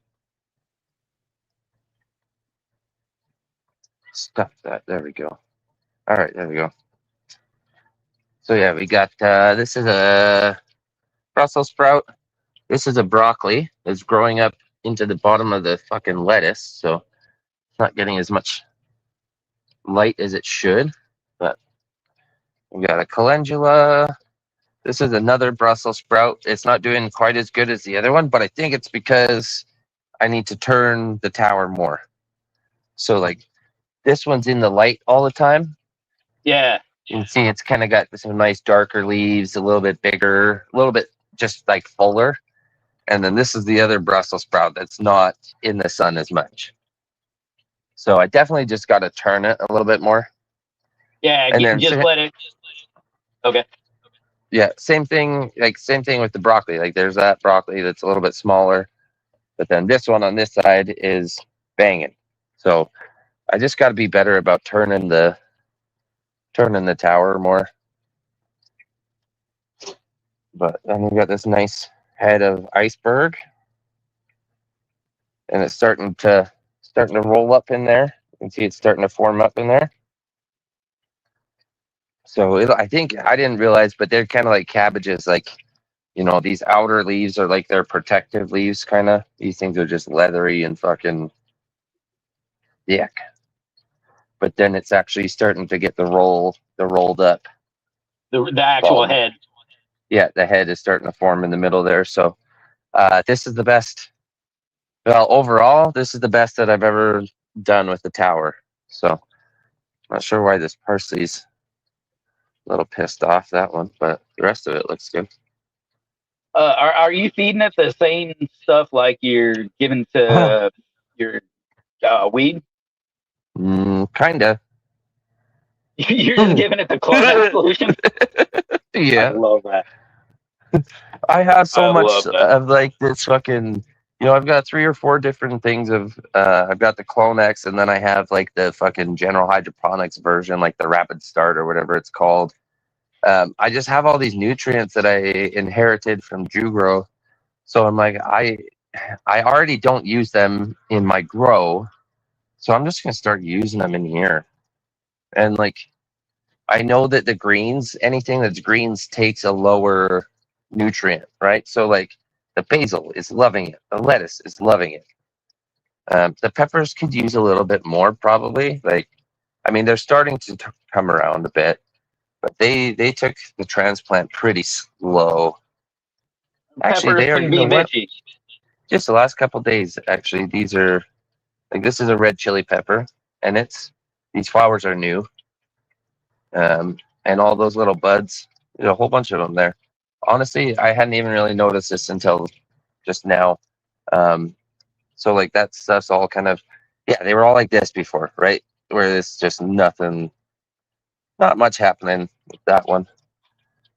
Stop that. There we go. All right, there we go. So yeah, we got this is a Brussels sprout. This is a broccoli. It's growing up into the bottom of the fucking lettuce, so it's not getting as much light as it should. But we got a calendula. This is another Brussels sprout. It's not doing quite as good as the other one, but I think it's because I need to turn the tower more. So like this one's in the light all the time. Yeah. You can see it's kind of got some nice darker leaves, a little bit bigger, a little bit just like fuller. And then this is the other Brussels sprout that's not in the sun as much. So I definitely just got to turn it a little bit more. Yeah, And then just let it. Okay. Yeah, same thing. Like same thing with the broccoli. Like there's that broccoli that's a little bit smaller, but then this one on this side is banging. So I just got to be better about turning the tower more. But then we got this nice head of iceberg, and it's starting to roll up in there. You can see it's starting to form up in there. So I think I didn't realize, but they're kind of like cabbages. Like, you know, these outer leaves are like their protective leaves, kind of. These things are just leathery and fucking yuck. But then it's actually starting to get the rolled up. The actual head. Yeah, the head is starting to form in the middle there. So this is the best. Well, overall, this is the best that I've ever done with the tower. So I'm not sure why this parsley's a little pissed off, that one, but the rest of it looks good. Are you feeding it the same stuff like you're giving to your weed? Kinda. You're just giving it the chlorine solution? Yeah. I love that. I have so much of like this fucking, you know, I've got 3 or 4 different things of, I've got the Clonex, and then I have like the fucking general hydroponics version, like the Rapid Start or whatever it's called. I just have all these nutrients that I inherited from Drew Grow. So I'm like, I already don't use them in my grow. So I'm just going to start using them in here. And like, I know that the greens, anything that's greens takes a lower nutrient, right? So like the basil is loving it. The lettuce is loving it. The peppers could use a little bit more probably. Like, I mean, they're starting to come around a bit, but they took the transplant pretty slow. Actually, Peppers they are, can you be know what? bitchy. Just the last couple days, actually, these are, like, this is a red chili pepper, and these flowers are new. And all those little buds, there's a whole bunch of them there. Honestly, I hadn't even really noticed this until just now. So like that stuff's all kind of, yeah, they were all like this before, right? Where it's just nothing, not much happening with that one.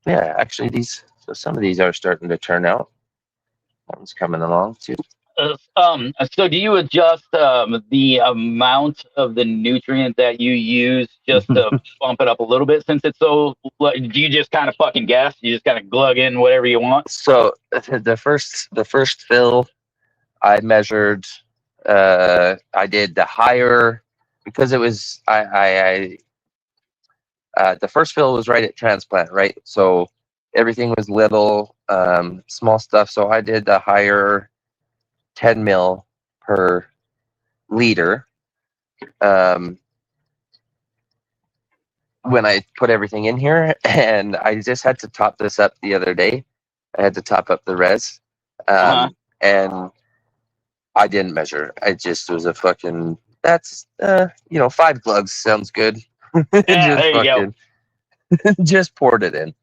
Yeah, actually so some of these are starting to turn out. That one's coming along too. So do you adjust the amount of the nutrient that you use just to bump it up a little bit, since it's so? Do you just kind of fucking guess? You just kind of glug in whatever you want? So the first fill, I measured. I did the higher because it was the first fill was right at transplant, right? So everything was little, small stuff. So I did the higher 10 mil per liter. when I put everything in here, and I just had to top this up the other day. I had to top up the res, and I didn't measure. I just was a fucking. That's 5 glugs sounds good. Yeah, Just there you go. fucking just poured it in.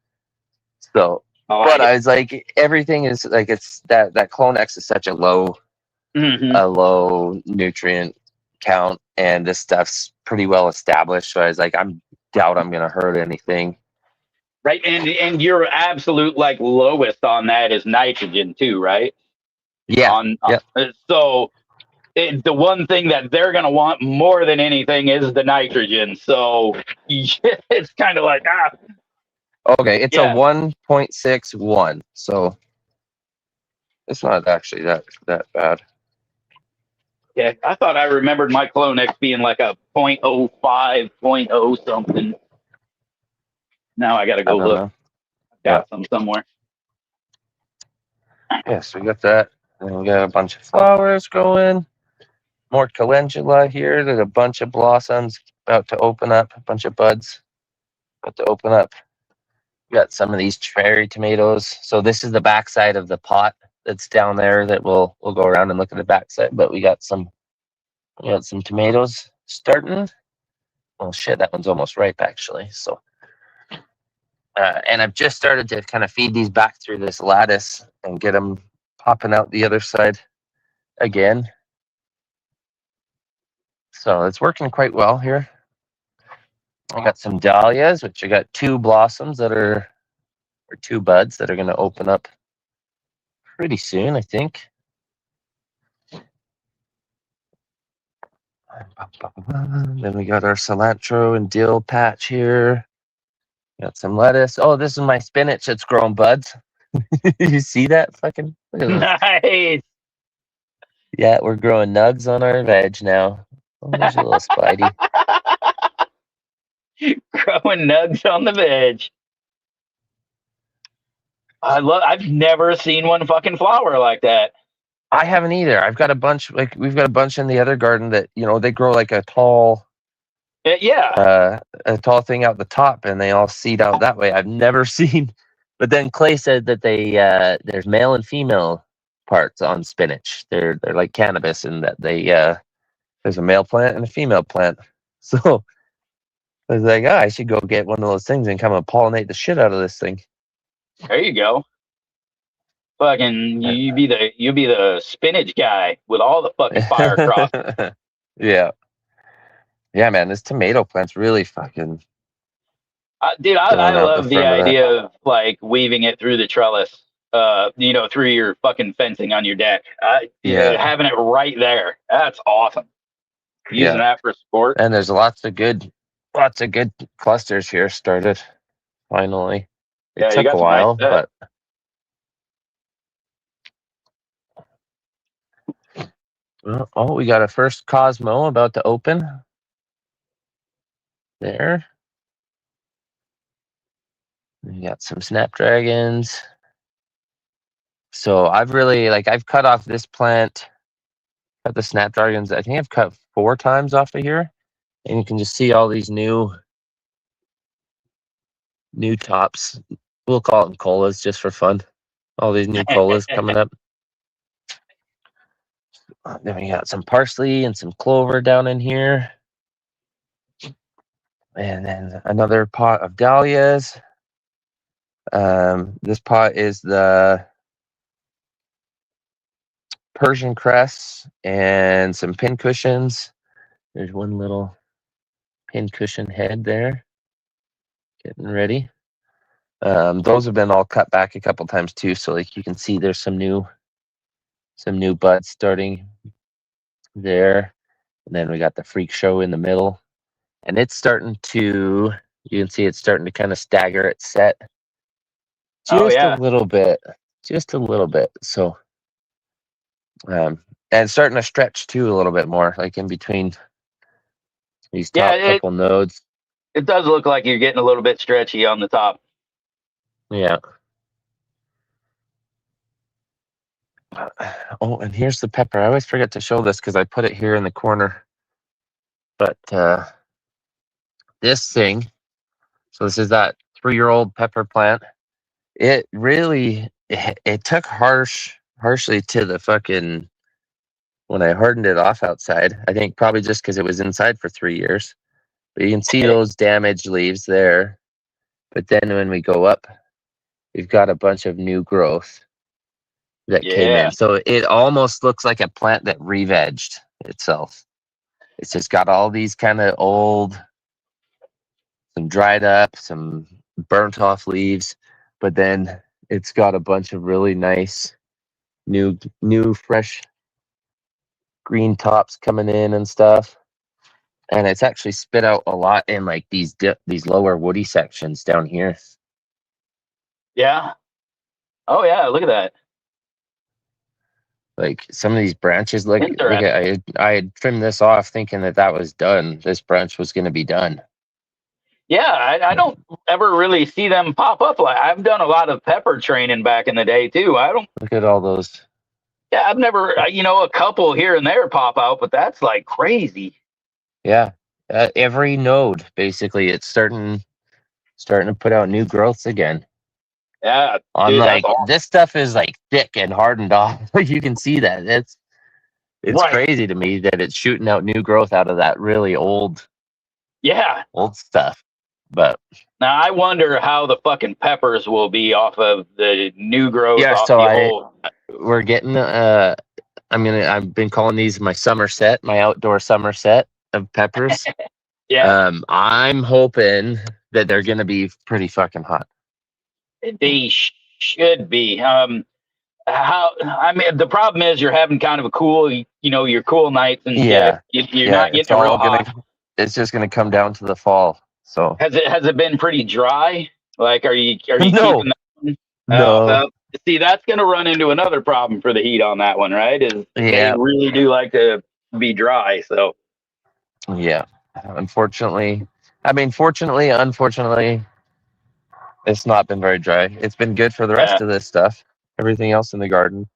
So, I but like I it. was like, everything is like it's that Clone X is such a low nutrient count, and this stuff's pretty well established. So I was like, doubt I'm gonna hurt anything. Right, and your absolute like lowest on that is nitrogen too, right? Yeah. Yeah. So the one thing that they're gonna want more than anything is the nitrogen. So it's kind of like Okay, it's a 1.61, so it's not actually that bad. Yeah, I thought I remembered my Clone X being like a 0.05, 0.0 something. Now I got to go look. Know. Got some somewhere. Yes, we got that. And we got a bunch of flowers going. More calendula here. There's a bunch of blossoms about to open up. A bunch of buds about to open up. We got some of these cherry tomatoes. So this is the backside of the pot that's down there. That we'll go around and look at the backside. But we got some tomatoes starting. Oh shit, that one's almost ripe actually. So. And I've just started to kind of feed these back through this lattice and get them popping out the other side again. So it's working quite well here. I got some dahlias, which I got 2 blossoms or 2 buds that are going to open up pretty soon, I think. Then we got our cilantro and dill patch here. Got some lettuce. Oh, this is my spinach that's growing buds. You see that? Fucking look at this. Nice. Yeah, we're growing nugs on our veg now. Oh, there's a little Spidey. Growing nugs on the veg. I've never seen one fucking flower like that. I haven't either. I've got a bunch. Like we've got a bunch in the other garden that they grow like a tall. A tall thing out the top, and they all seed out that way. I've never seen. But then Clay said that there's male and female parts on spinach. They're like cannabis in that there's a male plant and a female plant. So I was like, I should go get one of those things and come and pollinate the shit out of this thing. There you go. Fucking you be the spinach guy with all the fucking fire crops. Yeah, man, this tomato plant's really fucking. Dude, I love the idea of like weaving it through the trellis, through your fucking fencing on your deck. Having it right there. That's awesome. Using that for support. And there's lots of good clusters here started. Finally, it took a while, but. Well, we got a first Cosmo about to open. There. We got some snapdragons. So I've cut off this plant, cut the snapdragons. I think I've cut 4 times off of here. And you can just see all these new tops. We'll call them colas just for fun. All these new colas coming up. Then we got some parsley and some clover down in here. And then another pot of dahlias. This pot is the Persian cress and some pin cushions. There's one little pin cushion head there. Getting ready. Those have been all cut back a couple times too, so like you can see there's some new buds starting there. And then we got the freak show in the middle. And it's starting to, you can see it's starting to kind of stagger its set. Just a little bit. So, and starting to stretch too a little bit more, like in between these top couple nodes. It does look like you're getting a little bit stretchy on the top. Yeah. Oh, and here's the pepper. I always forget to show this because I put it here in the corner. But this thing So this is that 3-year-old pepper plant. It really it took harshly to the fucking when I hardened it off outside. I think probably just because it was inside for 3 years. But you can see those damaged leaves there. But then when we go up, we've got a bunch of new growth that came Yeah. in. So it almost looks like a plant that re-vegged itself. It's just got all these kind of old, some dried up, some burnt off leaves, but then it's got a bunch of really nice new fresh green tops coming in and stuff. And it's actually spit out a lot in like these lower woody sections down here. Yeah. Oh yeah, look at that. Like some of these branches, look Interesting. at I had trimmed this off thinking that was done. This branch was going to be done. Yeah, I don't ever really see them pop up. Like I've done a lot of pepper training back in the day too. I don't. Look at all those. Yeah, I've never. A couple here and there pop out, but that's like crazy. Yeah, every node basically it's starting to put out new growths again. Yeah, On dude, like that's awesome. this stuff is like thick and hardened off. You can see that it's Right. crazy to me that it's shooting out new growth out of that really old stuff. But now I wonder how the fucking peppers will be off of the new growth. yeah, off so the old. we're getting I've been calling these my outdoor summer set of peppers. Yeah, I'm hoping that they're gonna be pretty fucking hot. they should be. The problem is you're having kind of a cool, your cool nights and Yeah. shit. You're not It's getting real all hot. it's just gonna come down to the fall. So Has it been pretty dry? Like, are you No. keeping that? No. Well, see, that's going to run into another problem for the heat on that one, right? Is they Yeah. really do like to be dry. So Yeah. Unfortunately, unfortunately, it's not been very dry. It's been good for the rest of this stuff. Everything else in the garden,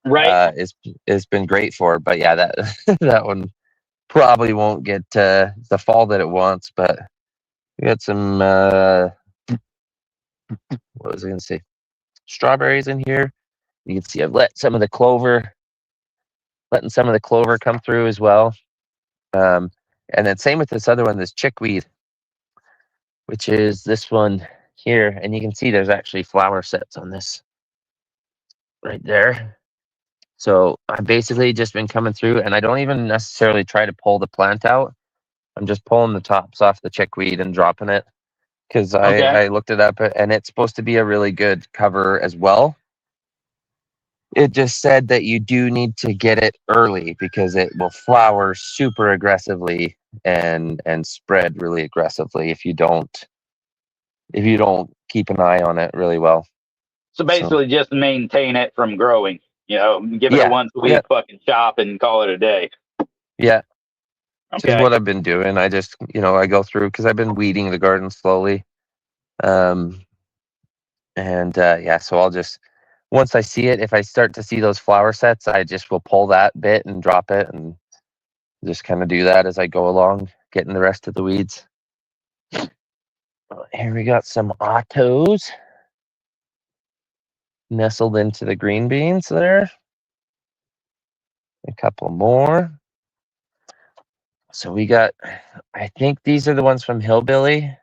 right. it's been great for. But yeah, that that one probably won't get the fall that it wants. But we got some. What was I going to say? Strawberries in here. You can see I've letting some of the clover come through as well. And then same with this other one, this chickweed, which is this one here. And you can see there's actually flower sets on this right there. So I've basically just been coming through, and I don't even necessarily try to pull the plant out. I'm just pulling the tops off the chickweed and dropping it because I looked it up, and it's supposed to be a really good cover as well. It just said that you do need to get it early because it will flower super aggressively and spread really aggressively if you don't keep an eye on it really well. So basically, just maintain it from growing. Give it a once a week fucking chop and call it a day. Yeah. Okay. This is what I've been doing. I just, I go through because I've been weeding the garden slowly. So I'll just, once I see it, if I start to see those flower sets, I just will pull that bit and drop it and just kind of do that as I go along, getting the rest of the weeds. Here we got some autos nestled into the green beans there. A couple more. So we got, I think these are the ones from Hillbilly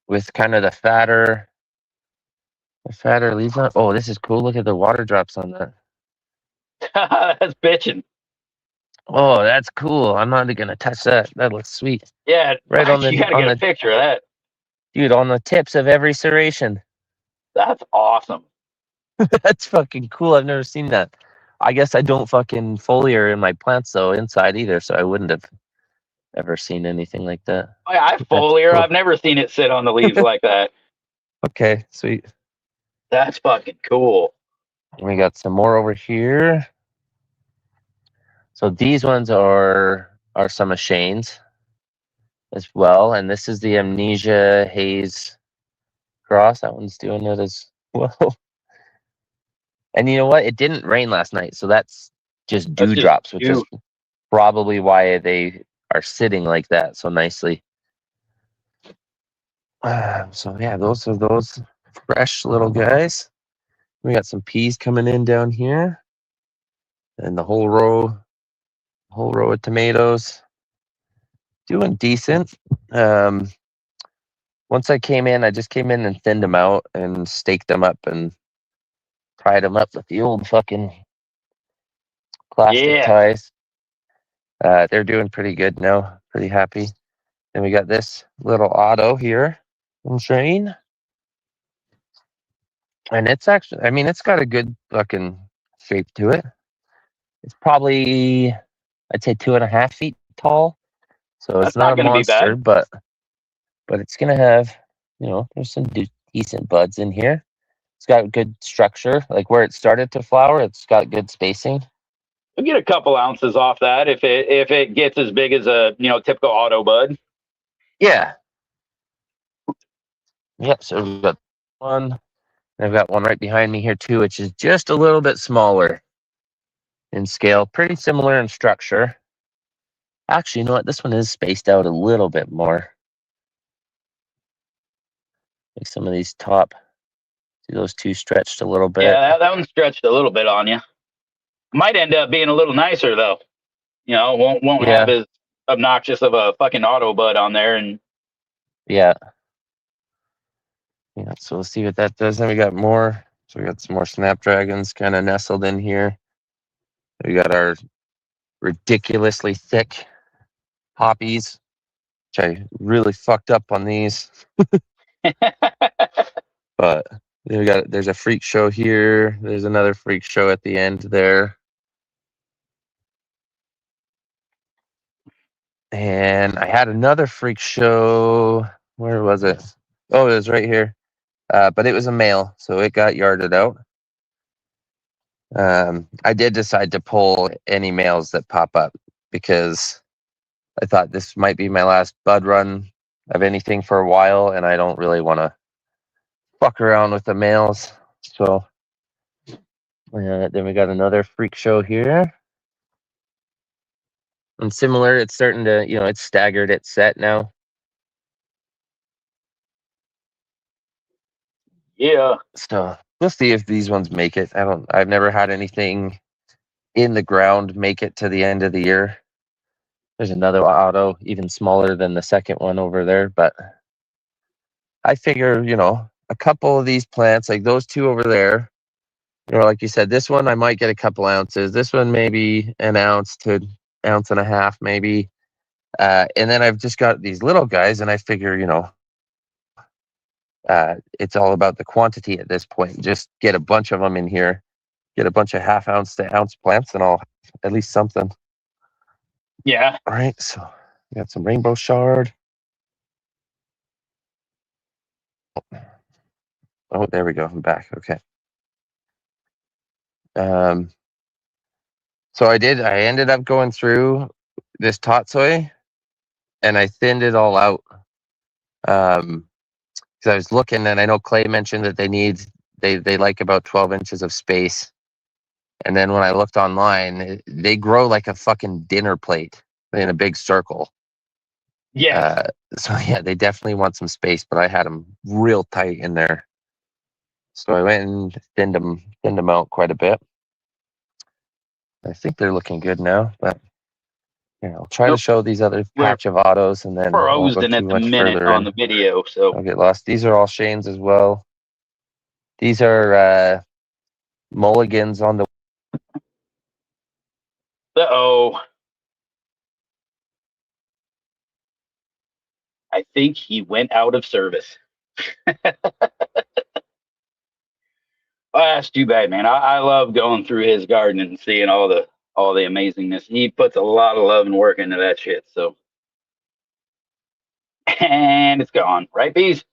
with kind of the fatter leaves on. Oh, this is cool. Look at the water drops on that. That's bitching. Oh, that's cool. I'm not gonna touch that. That looks sweet. Yeah, right on the. You gotta get a picture of that, dude. On the tips of every serration. That's awesome. That's fucking cool. I've never seen that. I guess I don't fucking foliar in my plants though inside either, so I wouldn't have ever seen anything like that. Oh, yeah, I foliar. Cool. I've never seen it sit on the leaves like that. Okay, sweet. That's fucking cool. We got some more over here. So these ones are some of Shane's as well, and this is the Amnesia Haze Cross. That one's doing it as well. And you know what? It didn't rain last night, so that's just dewdrops, which is probably why they are sitting like that so nicely. So yeah, those are those fresh little guys. We got some peas coming in down here, and the whole row of tomatoes. Doing decent. Once I just came in and thinned them out and staked them up and tied them up with the old fucking plastic Yeah. ties. They're doing pretty good now. Pretty happy. And we got this little auto here in train. And it's actually, I mean, it's got a good fucking shape to it. It's probably, I'd say 2.5 feet tall. So it's That's not not a going to be monster, bad. but it's gonna have, there's some decent buds in here. It's got good structure. Like where it started to flower, it's got good spacing. We'll get a couple ounces off that if it gets as big as a typical auto bud. Yeah. Yep. So we've got one. I've got one right behind me here too, which is just a little bit smaller in scale, pretty similar in structure. Actually, you know what? This one is spaced out a little bit more. Like some of these top, see those two stretched a little bit. Yeah, that one stretched a little bit on you. Might end up being a little nicer though. Won't have Yeah, as obnoxious of a fucking auto bud on there. And yeah, yeah. So we'll see what that does. Then we got more. So we got some more snapdragons kind of nestled in here. We got our ridiculously thick poppies, which I really fucked up on these. But then there's a freak show here. There's another freak show at the end there. And I had another freak show. Where was it? Oh, it was right here. But it was a male, so it got yarded out. I did decide to pull any males that pop up because I thought this might be my last bud run of anything for a while, and I don't really want to fuck around with the males. So then we got another freak show here. And similar, it's starting to, it's staggered, it's set now. yeah, So we'll see if these ones make it. I've never had anything in the ground make it to the end of the year. There's another auto, even smaller than the second one over there. But I figure, a couple of these plants, like those two over there, like you said, this one I might get a couple ounces. This one maybe an ounce to ounce and a half, maybe. And then I've just got these little guys, and I figure, it's all about the quantity at this point. Just get a bunch of them in here, get a bunch of half ounce to ounce plants, and I'll have at least something. yeah. All right, so we got some rainbow shard. Oh, there we go. I'm back. Okay. So I ended up going through this tatsoi, and I thinned it all out. Because I was looking, and I know Clay mentioned that they like about 12 inches of space. And then when I looked online, they grow like a fucking dinner plate in a big circle. Yes. So yeah, they definitely want some space, but I had them real tight in there. So I went and thinned them out quite a bit. I think they're looking good now, but I'll try to show these other We're patch of autos, and then I won't go frozen too at the much minute further on in. the video, so I'll get lost. These are all Shanes as well. These are mulligans on the. uh-oh. I think he went out of service. Oh, that's too bad, man. I love going through his garden and seeing all the amazingness. He puts a lot of love and work into that shit. So, and it's gone, right, bees?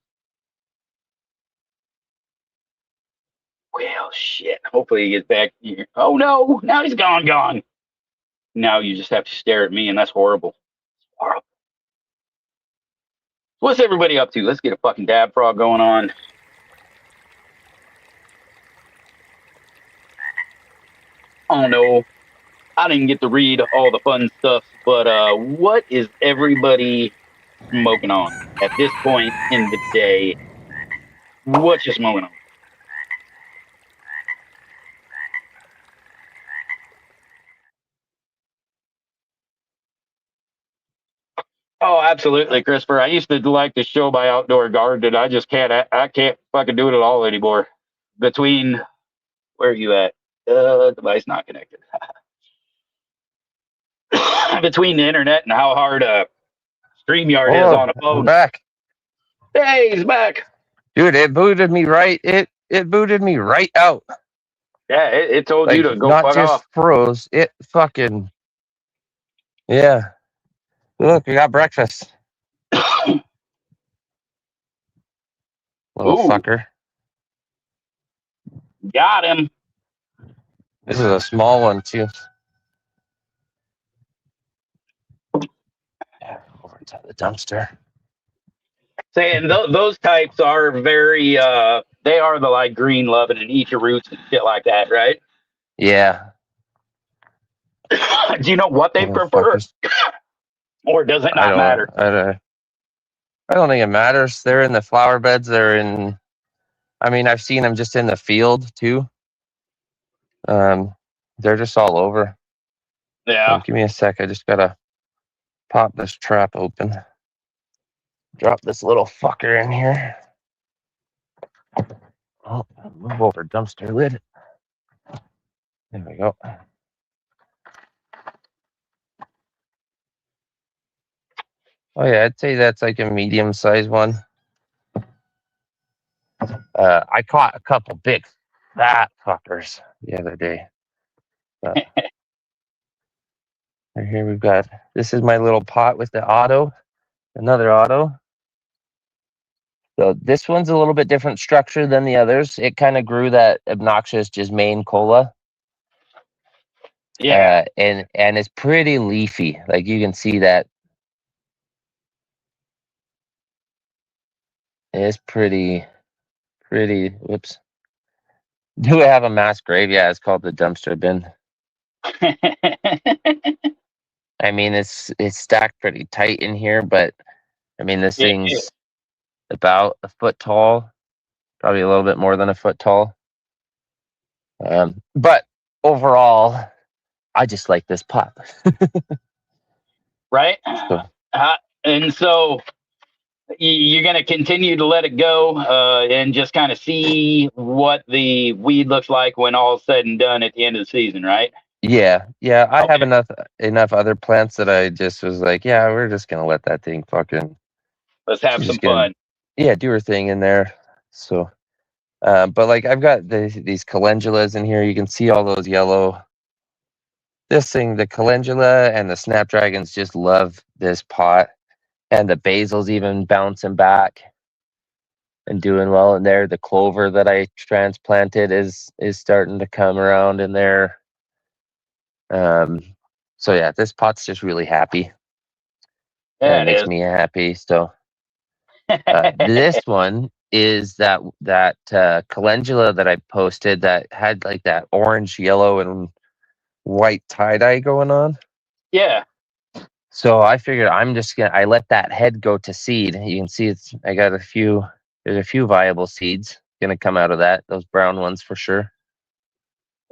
Well, shit. Hopefully he gets back here. Oh no! Now he's gone. Now you just have to stare at me, and that's horrible. Horrible. What's everybody up to? Let's get a fucking dab frog going on. Oh no, I didn't get to read all the fun stuff, but what is everybody smoking on at this point in the day? What you smoking on? Oh, absolutely, Christopher. I used to like to show my outdoor garden. I just can't. I can't fucking do it at all anymore. Between where are you at? Device not connected. Between the internet and how hard StreamYard is Oh, on a I'm phone. back. Hey, he's back. Dude, it booted me right. It booted me right out. Yeah, it told you Like to go not fuck just off. froze. It fucking yeah. Look, we got breakfast. Little Ooh, fucker. got him. This is a small one too. Yeah, over to the dumpster. Saying those types are very they are the like green loving and eat your roots and shit like that, right? Yeah. Do you know what they Little prefer, fuckers. or does it I not don't matter? I don't think it matters. They're in the flower beds, I mean, I've seen them just in the field too. They're just all over. So Yeah. give me a sec. I just gotta pop this trap open. Drop this little fucker in here. Oh, move over dumpster lid. There we go. Oh yeah, I'd say that's like a medium-sized one. I caught a couple big fat fuckers the other day. Here we've got. This is my little pot with the auto. Another auto. So this one's a little bit different structure than the others. It kind of grew that obnoxious just main cola. Yeah. And it's pretty leafy. Like you can see that it's pretty. Whoops. Do we have a mass grave? Yeah, it's called the dumpster bin. I mean, it's stacked pretty tight in here, but I mean, this Yeah, thing's about a foot tall, probably a little bit more than a foot tall. But overall, I just like this pot. right. So, And so you're going to continue to let it go and just kind of see what the weed looks like when all's said and done at the end of the season, right? yeah, I have Okay. enough other plants that I just was like, yeah, we're just gonna let that thing fucking. Let's have She's some just gonna, fun. yeah, do her thing in there. So, but like I've got these calendulas in here. You can see all those yellow. This thing, the calendula and the snapdragons just love this pot, and the basil's even bouncing back and doing well in there. The clover that I transplanted is starting to come around in there. So yeah, this pot's just really happy. Yeah, It makes it me happy. So is. this one is that calendula that I posted that had like that orange, yellow, and white tie dye going on. Yeah. So I figured I let that head go to seed. You can see I got there's a few viable seeds gonna come out of that. Those brown ones for sure.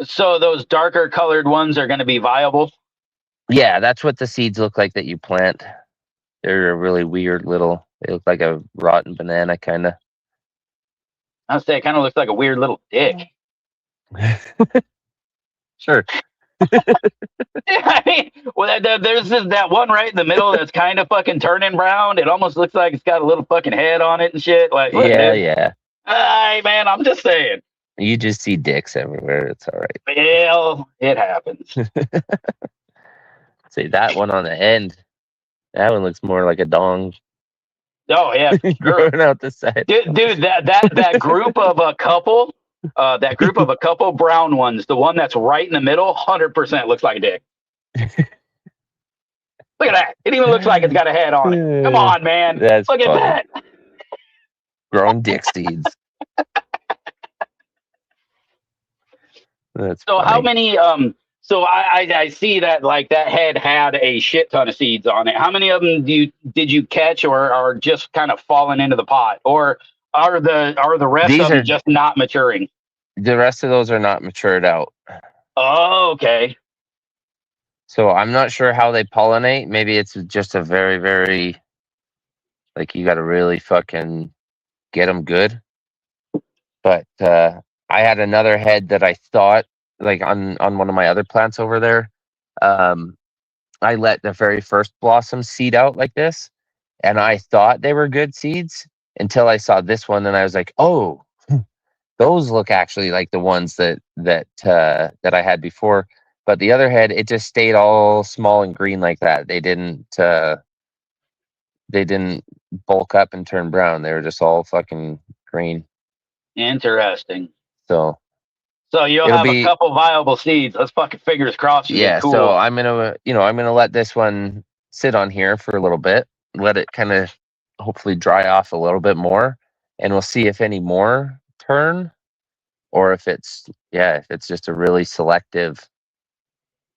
So those darker colored ones are going to be viable. Yeah, that's what the seeds look like that you plant. They're a really weird little. They look like a rotten banana kind of. I'll say it kind of looks like a weird little dick. Sure. I mean, well, there's that one right in the middle that's kind of fucking turning brown. It almost looks like it's got a little fucking head on it and shit. Like, look, Yeah, dude. yeah. Hey, man, I'm just saying. You just see dicks everywhere. It's all right. Well, it happens. See that one on the end. That one looks more like a dong Oh yeah, for sure. growing out the side. Dude, that group of a couple, that group of a couple brown ones, the one that's right in the middle, 100% looks like a dick. Look at that. It even looks like it's got a head on it. Come on, man. That's Look at funny. that. Grown dick seeds. That's So funny. how many So I see that like that head had a shit ton of seeds on it. How many of them did you catch, or are just kind of falling into the pot, or are the rest These of them are just not maturing? the rest of those are not matured out. Oh, okay. So I'm not sure how they pollinate. Maybe it's just a very, very like you got to really fucking get them good. But I had another head that I thought like on one of my other plants over there. Um, I let the very first blossom seed out like this, and I thought they were good seeds until I saw this one, and I was like, oh, those look actually like the ones that I had before. But the other head, it just stayed all small and green like that. They didn't bulk up and turn brown. They were just all fucking green. Interesting. So So you'll it'll have a be couple viable seeds. Let's fucking fingers crossed you get yeah. So cool. I'm gonna let this one sit on here for a little bit, let it kind of hopefully dry off a little bit more, and we'll see if any more turn, or if it's just a really selective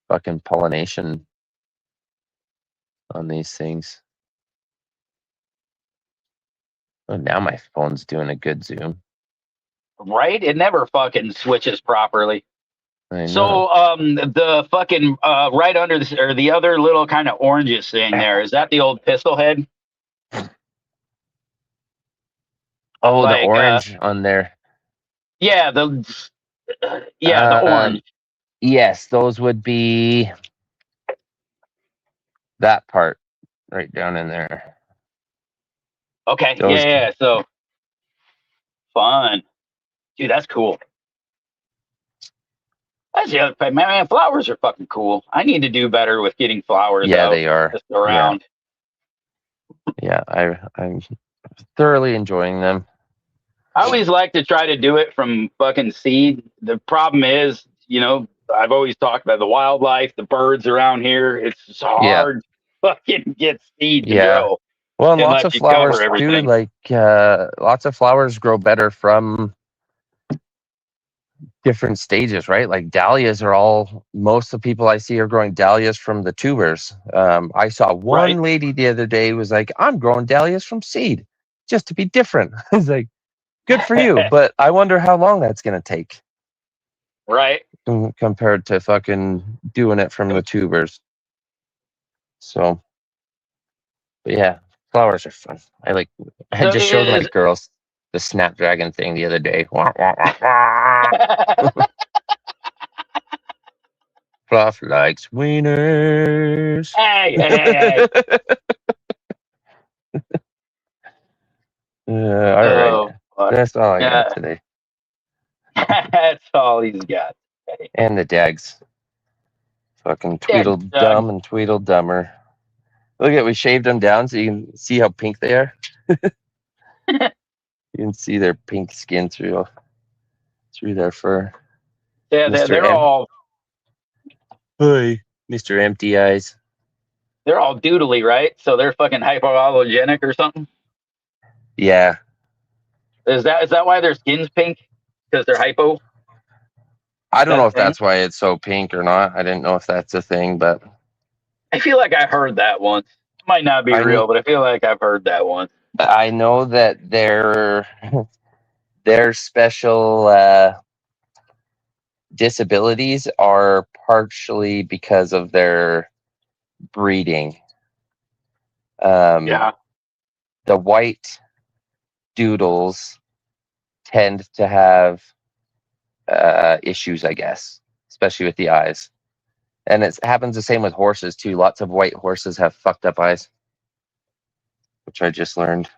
fucking pollination on these things. Oh, now my phone's doing a good zoom. Right? It never fucking switches properly. I know. So the fucking right under this or the other little kind of oranges thing there, is that the old pistol head? Oh, the Like orange on there. yeah, the orange. Yes, those would be that part right down in there. Okay, Those, yeah. So fun. Dude, that's cool. That's the other thing. Man, flowers are fucking cool. I need to do better with getting flowers yeah, out they are. just around. Yeah, I'm thoroughly enjoying them. I always like to try to do it from fucking seed. The problem is, I've always talked about the wildlife, the birds around here. It's just hard to fucking get seed to Yeah. grow Well, and lots unless of you cover flowers too. everything. Like lots of flowers grow better from different stages, right? Like dahlias are all. Most of the people I see are growing dahlias from the tubers. I saw one Right. lady the other day was like, "I'm growing dahlias from seed, just to be different." I was like, "Good for you," but I wonder how long that's gonna take Right. compared to fucking doing it from the tubers. So, but yeah, flowers are fun. I So just showed my is girls the snapdragon thing the other day. Wah, wah, wah, wah. Fluff likes wieners. hey. All right, Oh fuck. that's all I got Yeah. today. That's all he's got. And the dags, fucking Yeah, Tweedledum and Tweedledummer. Look at, we shaved them down so you can see how pink they are. You can see their pink skin through their fur. yeah, they're all Hey, Mr. Empty Eyes. they're all doodly, right? So they're fucking hypoallergenic or something. Yeah, Is that why their skin's pink? Because they're hypo? I don't That know a if thing? that's why it's so pink or not. I didn't know if that's a thing, but I feel like I heard that once. It might not be I real, but I feel like I've heard that once. know that their special disabilities are partially because of their breeding. Yeah. The white doodles tend to have issues, I guess, especially with the eyes. And it happens the same with horses too. Lots of white horses have fucked up eyes, which I just learned.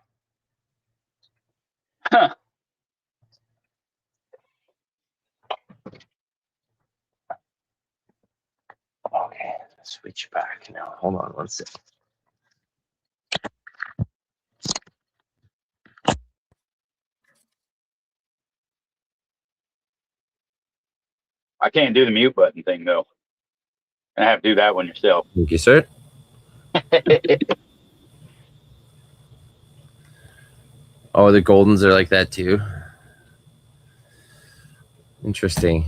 Huh. Okay, switch back now. Hold on one second. I can't do the mute button thing though. I have to do that one yourself. Thank you, sir. Oh, the Goldens are like that too. Interesting.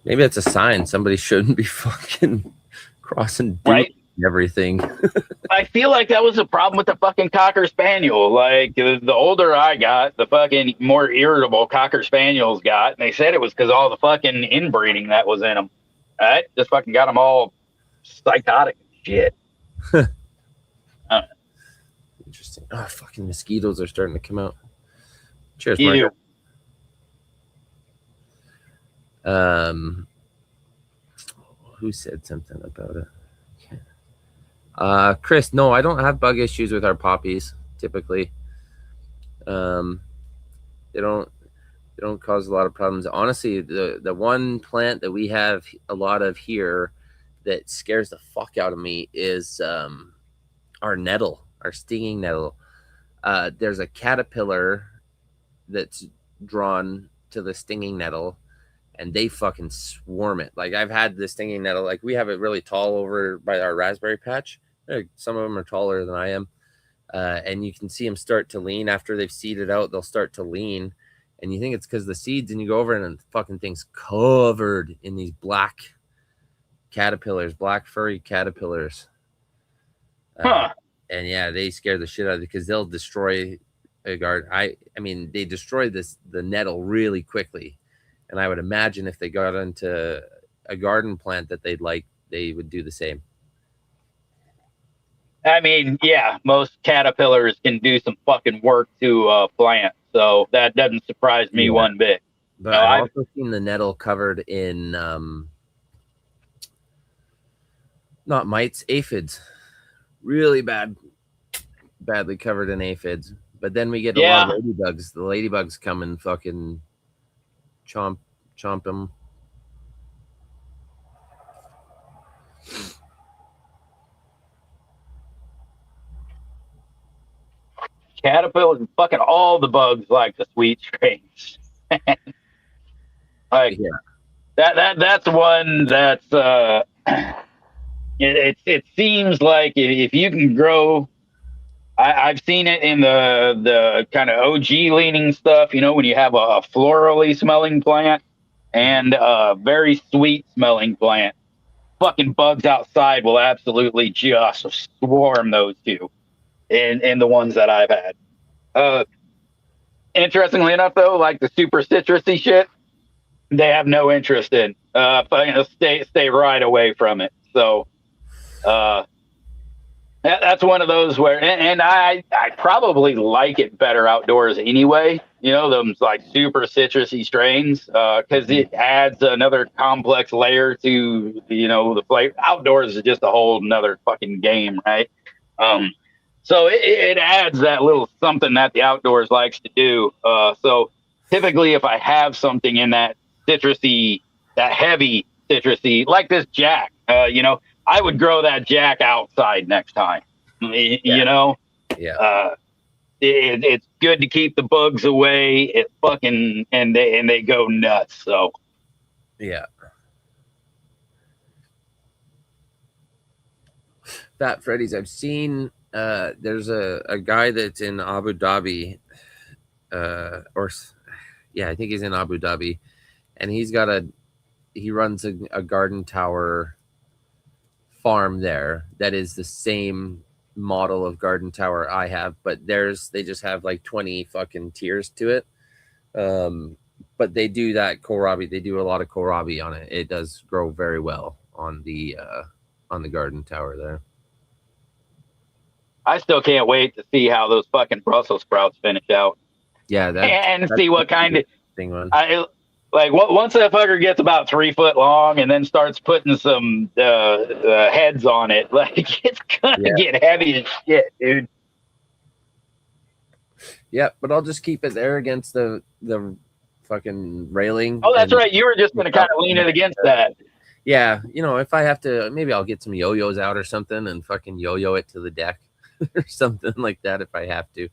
Maybe it's a sign somebody shouldn't be fucking crossing dudes Right. and everything. I feel like that was a problem with the fucking Cocker Spaniel. Like the older I got, the fucking more irritable Cocker Spaniels got. And they said it was because all the fucking inbreeding that was in them. Right? Just fucking got them all psychotic and shit. Interesting. Oh, fucking mosquitoes are starting to come out. Cheers, Ew. Mark. Who said something about it? Chris, no, I don't have bug issues with our poppies typically. They don't cause a lot of problems. Honestly, the one plant that we have a lot of here that scares the fuck out of me is our nettle, our stinging nettle. There's a caterpillar that's drawn to the stinging nettle, and they fucking swarm it. Like I've had the stinging nettle, like we have it really tall over by our raspberry patch. Some of them are taller than I am. And you can see them start to lean after they've seeded out. They'll start to lean, and you think it's because the seeds, and you go over and the fucking thing's covered in these black caterpillars, black furry caterpillars. And yeah, they scare the shit out of it because they'll destroy a garden. I mean, they destroy the nettle really quickly, and I would imagine if they got into a garden plant that they would do the same. I mean, yeah, most caterpillars can do some fucking work to a plant, so that doesn't surprise me one bit. But I've also seen the nettle covered in not mites, aphids. Really badly covered in aphids. But then we get a lot of ladybugs. The ladybugs come and fucking chomp them. Caterpillars, fucking all the bugs like the sweet strains. Like that's one that's it seems like if you can grow, I've seen it in the kind of OG leaning stuff, you know, when you have a florally smelling plant and a very sweet smelling plant, fucking bugs outside will absolutely just swarm those two in the ones that I've had. Interestingly enough, though, like the super citrusy shit, they have no interest in. Stay right away from it. So that's one of those where, and I probably like it better outdoors anyway. You know, those like super citrusy strains, because it adds another complex layer to the flavor. Outdoors is just a whole another fucking game, right? So it adds that little something that the outdoors likes to do. So typically, if I have something in that citrusy, that heavy citrusy, like this Jack, I would grow that Jack outside next time. You know, it's good to keep the bugs away. It fucking and they go nuts. So yeah. Fat Freddy's. I've seen. There's a guy that's in Abu Dhabi, I think he's in Abu Dhabi, and he runs a garden tower farm there that is the same model of garden tower I have, but they just have like 20 fucking tiers to it. But they do that kohlrabi. They do a lot of kohlrabi on it. It does grow very well on the garden tower there. I still can't wait to see how those fucking Brussels sprouts finish out. Yeah, and see what kind of thing one. Once that fucker gets about 3 foot long and then starts putting some heads on it, like it's gonna get heavy as shit, dude. Yeah, but I'll just keep it there against the fucking railing. Oh, that's right. You were just gonna kind of lean it against that. Yeah, if I have to, maybe I'll get some yo-yos out or something and fucking yo-yo it to the deck or something like that if I have to.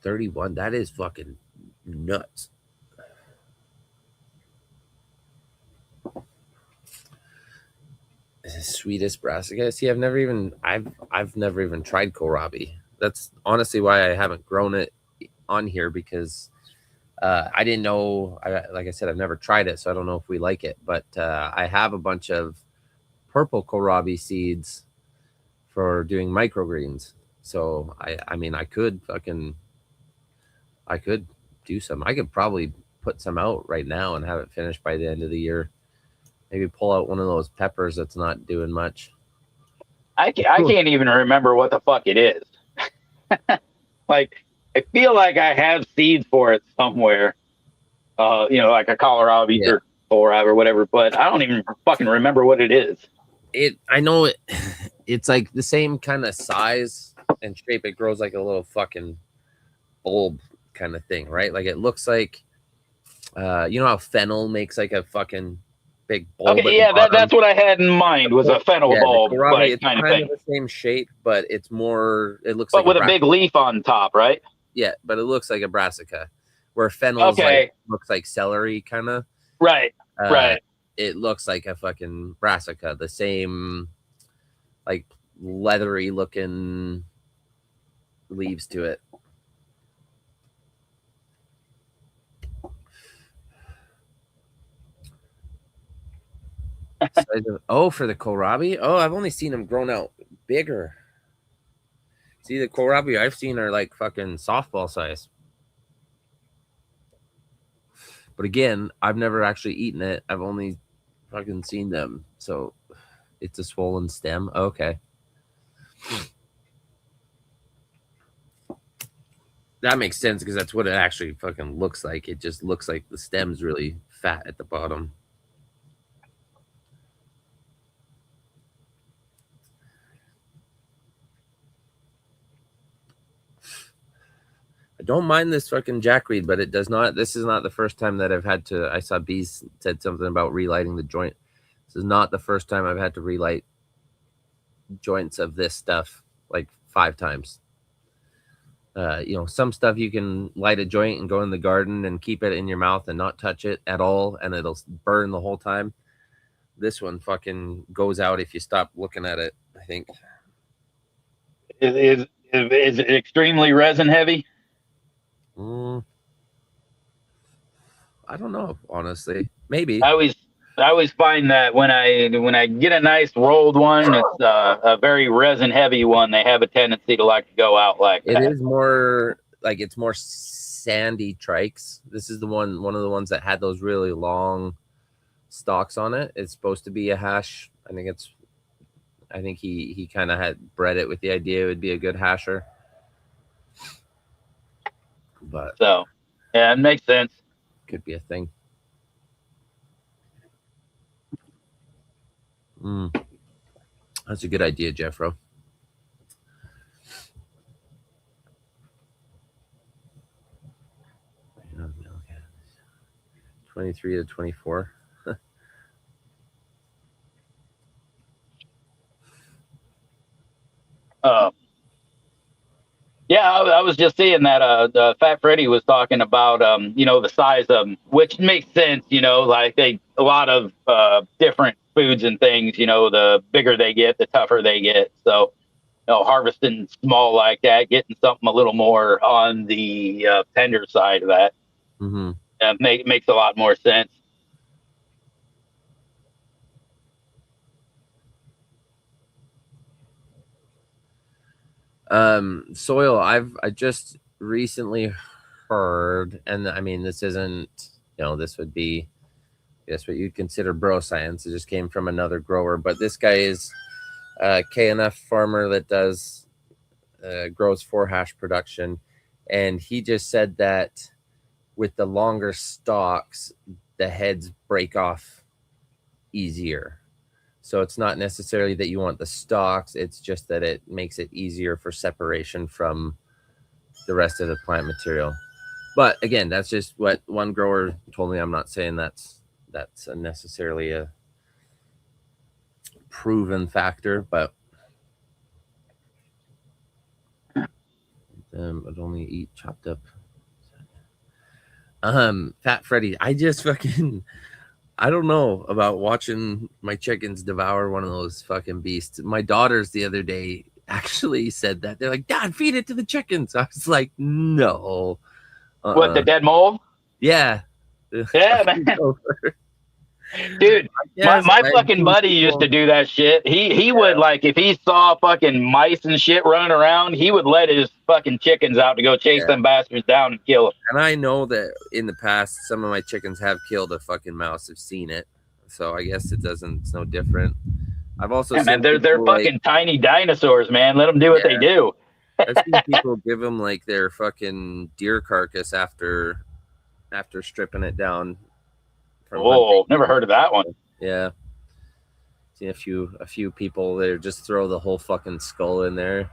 31. That is fucking nuts. Sweetest brassica. See, I've never even tried kohlrabi. That's honestly why I haven't grown it on here, because I didn't know. Like I said, I've never tried it, so I don't know if we like it. But I have a bunch of purple kohlrabi seeds for doing microgreens. So I mean, I could do some. I could probably put some out right now and have it finished by the end of the year. Maybe pull out one of those peppers that's not doing much. I can't even remember what the fuck it is. Like, I feel like I have seeds for it somewhere. Like a kohlrabi Yeah. or kohlrabi or whatever, but I don't even fucking remember what it is. I know it. It's like the same kind of size and shape. It grows like a little fucking bulb kind of thing, right? Like it looks like, you know how fennel makes like a fucking big bulb. Okay, yeah, that's what I had in mind was a fennel bulb, the kohlrabi, like it's kind of kind thing, of the same shape, but it's more. It looks but like with a big leaf on top, right? Yeah, but it looks like a brassica, where fennel Okay, looks like celery, kind of. right, right. It looks like a fucking brassica, the same, like leathery looking leaves to it. For the kohlrabi. Oh, I've only seen them grown out bigger. See, the kohlrabi I've seen are like fucking softball size. But again, I've never actually eaten it. I've only fucking seen them. So it's a swollen stem. Okay. That makes sense, because that's what it actually fucking looks like. It just looks like the stem's really fat at the bottom. I don't mind this fucking jackweed, but it does not. This is not the first time that I've had to. I saw Bees said something about relighting the joint. This is not the first time I've had to relight joints of this stuff like 5 times. Some stuff you can light a joint and go in the garden and keep it in your mouth and not touch it at all, and it'll burn the whole time. This one fucking goes out if you stop looking at it, I think. Is it extremely resin heavy? I don't know, honestly. Maybe. I always find that when I get a nice rolled one, it's a very resin heavy one. They have a tendency to like to go out like that. It is more like it's more sandy trikes. This is one of the ones that had those really long stalks on it. It's supposed to be a hash. I think he kind of had bred it with the idea it would be a good hasher. But so, yeah, it makes sense. Could be a thing. That's a good idea, Jeffro. Okay. 23 to 24. Yeah, I was just seeing that Fat Freddy was talking about the size of them, which makes sense. Like a lot of different foods and things. The bigger they get, the tougher they get. So harvesting small like that, getting something a little more on the tender side of that, makes a lot more sense. Soil. I just recently heard, and I mean, this isn't, this would be, I guess, what you'd consider bro science. It just came from another grower, but this guy is a KNF farmer that does grows 4-hash production, and he just said that with the longer stalks, the heads break off easier. So it's not necessarily that you want the stalks, it's just that it makes it easier for separation from the rest of the plant material. But again, that's just what one grower told me. I'm not saying that's necessarily a proven factor, but I'd only eat chopped up. Fat Freddy, I just fucking, I don't know about watching my chickens devour one of those fucking beasts. My daughters the other day, actually said that. They're like, Dad, feed it to the chickens. I was like, no. What, the dead mole? Yeah. Yeah, man. Dude, Yes, my I've fucking seen buddy used people- to do that shit. He would, like, if he saw fucking mice and shit running around, he would let his fucking chickens out to go chase them bastards down and kill them. And I know that in the past, some of my chickens have killed a fucking mouse. I've seen it. So I guess it's no different. I've also Yeah, seen man, they're people, fucking like, tiny dinosaurs, man. Let them do what they do. I've seen people give them like their fucking deer carcass after stripping it down. From hunting. Never heard of that one. Yeah, seen a few people there just throw the whole fucking skull in there.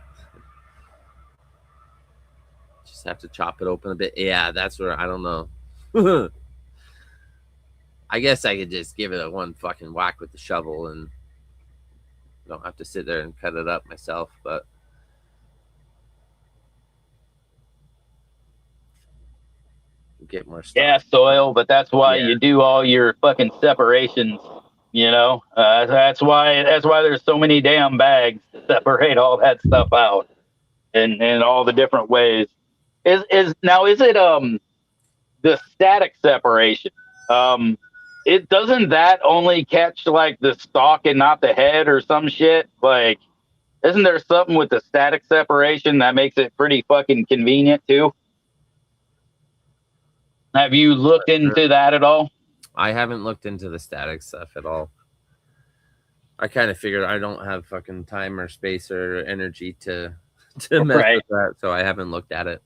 Just have to chop it open a bit. Yeah, that's where I don't know. I guess I could just give it a one fucking whack with the shovel and don't have to sit there and cut it up myself, but get more stuff. Yeah, soil, but that's why you do all your fucking separations. You know, that's why there's so many damn bags to separate all that stuff out, and all the different ways. Is it the static separation? It doesn't that only catch like the stalk and not the head or some shit? Like, isn't there something with the static separation that makes it pretty fucking convenient too? Have you looked into that at all? I haven't looked into the static stuff at all. I kind of figured I don't have fucking time or space or energy to mess with that, so I haven't looked at it.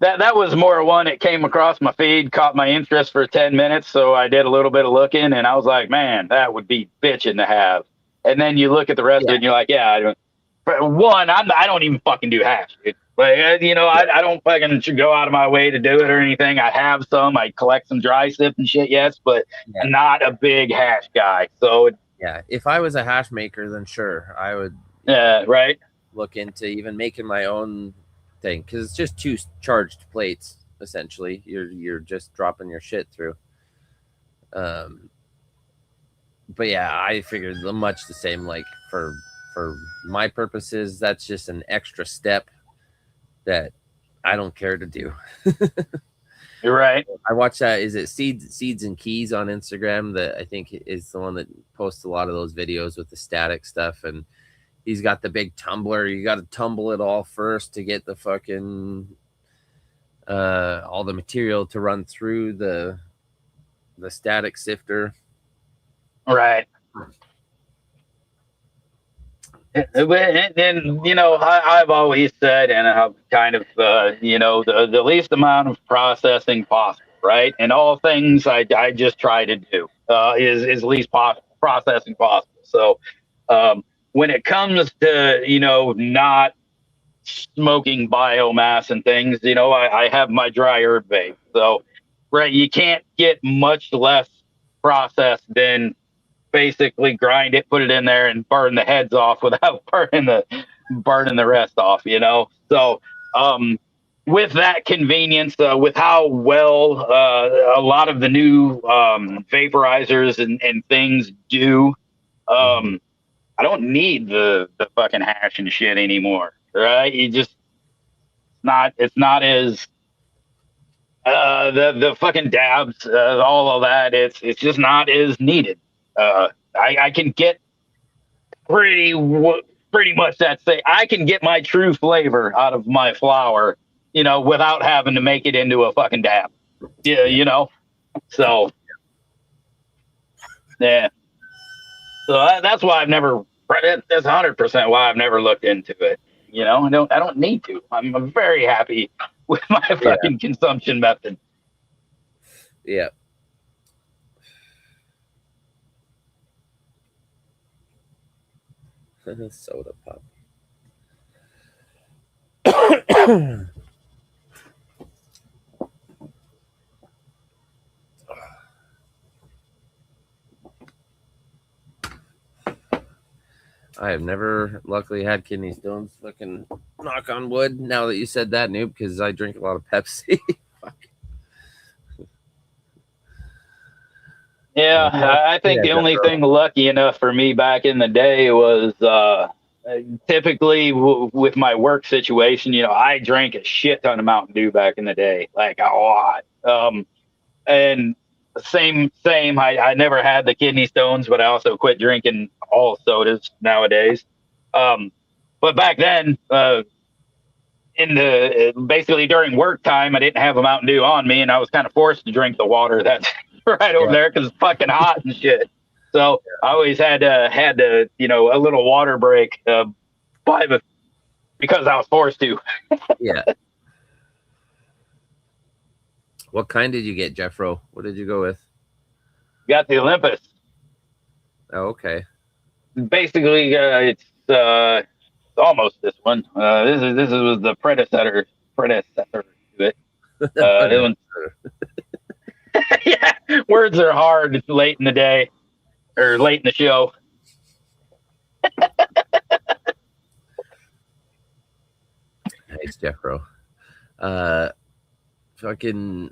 That was more one. It came across my feed, caught my interest for 10 minutes, so I did a little bit of looking, and I was like, man, that would be bitching to have. And then you look at the rest of it, and you're like, yeah, I don't even fucking do hash, dude. Like, you know, I don't fucking go out of my way to do it or anything. I have some. I collect some dry sip and shit, yes, but not a big hash guy. So yeah, if I was a hash maker, then sure, I would. Look into even making my own thing, because it's just two charged plates essentially. You're just dropping your shit through. But yeah, I figured much the same. Like for my purposes, that's just an extra step that I don't care to do. You're right. I watch that. Is it Seeds and Keys on Instagram? That I think is the one that posts a lot of those videos with the static stuff, and he's got the big tumbler. You got to tumble it all first to get the fucking all the material to run through the static sifter. Right. And you know, I've always said, and I've kind of, you know, the least amount of processing possible, right? And all things I just try to do is least processing possible. So when it comes to, you know, not smoking biomass and things, you know, I have my dry herb vape. So, right, you can't get much less processed than basically grind it, put it in there, and burn the heads off without burning the rest off, you know. So with that convenience, with how well a lot of the new vaporizers and things do, I don't need the fucking hash and shit anymore, right? You just it's not as the fucking dabs, all of that, it's just not as needed. I can get pretty much that say I can get my true flavor out of my flower, you know, without having to make it into a fucking dab. Yeah, you know. So yeah. So that's why I've never. That's 100% why I've never looked into it. You know, I don't need to. I'm very happy with my fucking consumption method. Yeah. Soda pop. I have never, luckily, had kidney stones. Fucking knock on wood. Now that you said that, Noob, because I drink a lot of Pepsi. Yeah, I think the only thing lucky enough for me back in the day was typically with my work situation, I drank a shit ton of Mountain Dew back in the day, like a lot. And same. I never had the kidney stones, but I also quit drinking all sodas nowadays. Um, but back then, in the basically during work time, I didn't have a Mountain Dew on me, and I was kind of forced to drink the water that's right over there because it's fucking hot and shit. So I always had to a little water break because I was forced to. Yeah. What kind did you get, Jeffro? What did you go with? Got the Olympus. Oh, okay. Basically, it's almost this one. This was the predecessor to it. This one, yeah, words are hard. It's late in the day or late in the show. Nice, Jeffro. Fucking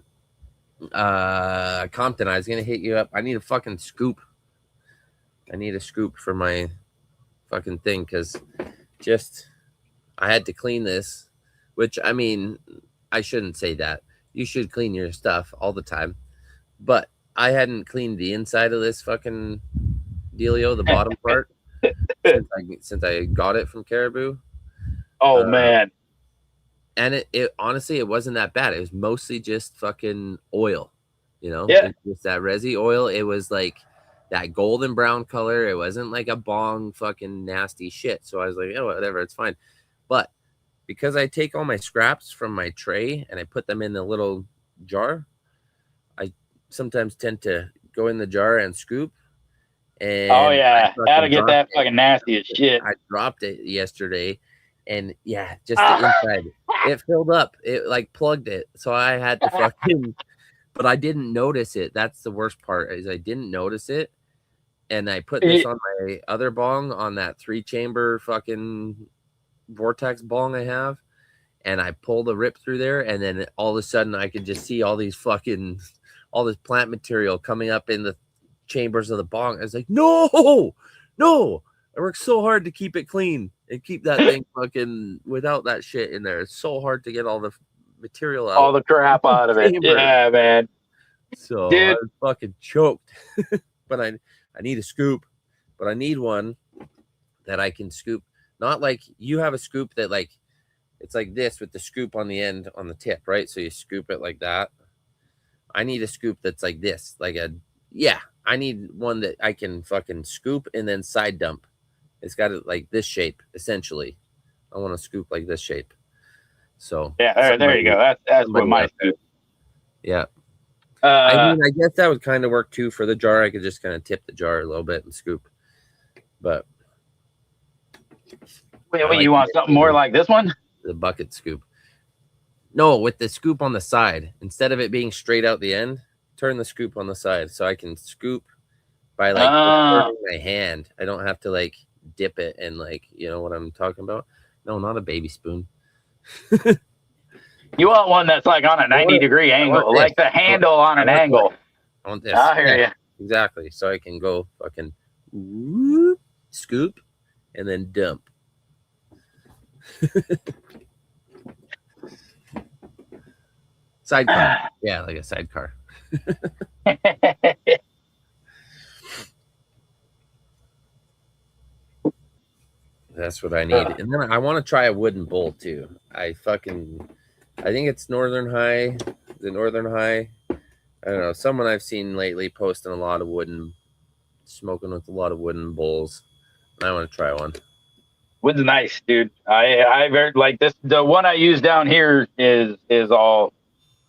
Compton, I was gonna hit you up. I need a fucking scoop. I need a scoop for my fucking thing because I had to clean this, which I mean, I shouldn't say that. You should clean your stuff all the time, but I hadn't cleaned the inside of this fucking dealio, the bottom part, since I got it from Caribou. Oh man. And it honestly, it wasn't that bad. It was mostly just fucking oil, Yeah. It's just that resi oil. It was like that golden brown color. It wasn't like a bong fucking nasty shit. So I was like, oh, whatever, it's fine. But because I take all my scraps from my tray and I put them in a little jar, I sometimes tend to go in the jar and scoop. And oh yeah, how to get that fucking nasty as shit. I dropped it yesterday. And yeah, just the inside, it filled up. It like plugged it. So I had to fucking, but I didn't notice it. That's the worst part is I didn't notice it. And I put this on my other bong on that 3-chamber fucking vortex bong I have. And I pulled a rip through there. And then all of a sudden I could just see all this plant material coming up in the chambers of the bong. I was like, no. I worked so hard to keep it clean and keep that thing fucking without that shit in there. It's so hard to get all the material out. All the crap out of it. Yeah, man. So dude, I was fucking choked. But I need a scoop. But I need one that I can scoop. Not like you have a scoop that like it's like this with the scoop on the end on the tip, right? So you scoop it like that. I need a scoop that's like this, I need one that I can fucking scoop and then side dump. It's got it like this shape, essentially. I want to scoop like this shape. So yeah, there you go. That's what my scoop. Yeah. I mean, I guess that would kind of work too for the jar. I could just kind of tip the jar a little bit and scoop. But wait, you want something more like this one? The bucket scoop. No, with the scoop on the side. Instead of it being straight out the end, turn the scoop on the side so I can scoop by like turning my hand. I don't have to like dip it and like, you know what I'm talking about? No, not a baby spoon. You want one that's like on a 90-degree angle, like the handle on an angle. I want this. I hear you. Exactly. So I can go fucking whoop, scoop and then dump. Sidecar. Yeah, like a sidecar. That's what I need. And then I want to try a wooden bowl too. I think it's Northern High. The Northern High. I don't know. Someone I've seen lately posting smoking with a lot of wooden bowls. I want to try one. Wood's nice, dude. I very like this. The one I use down here is all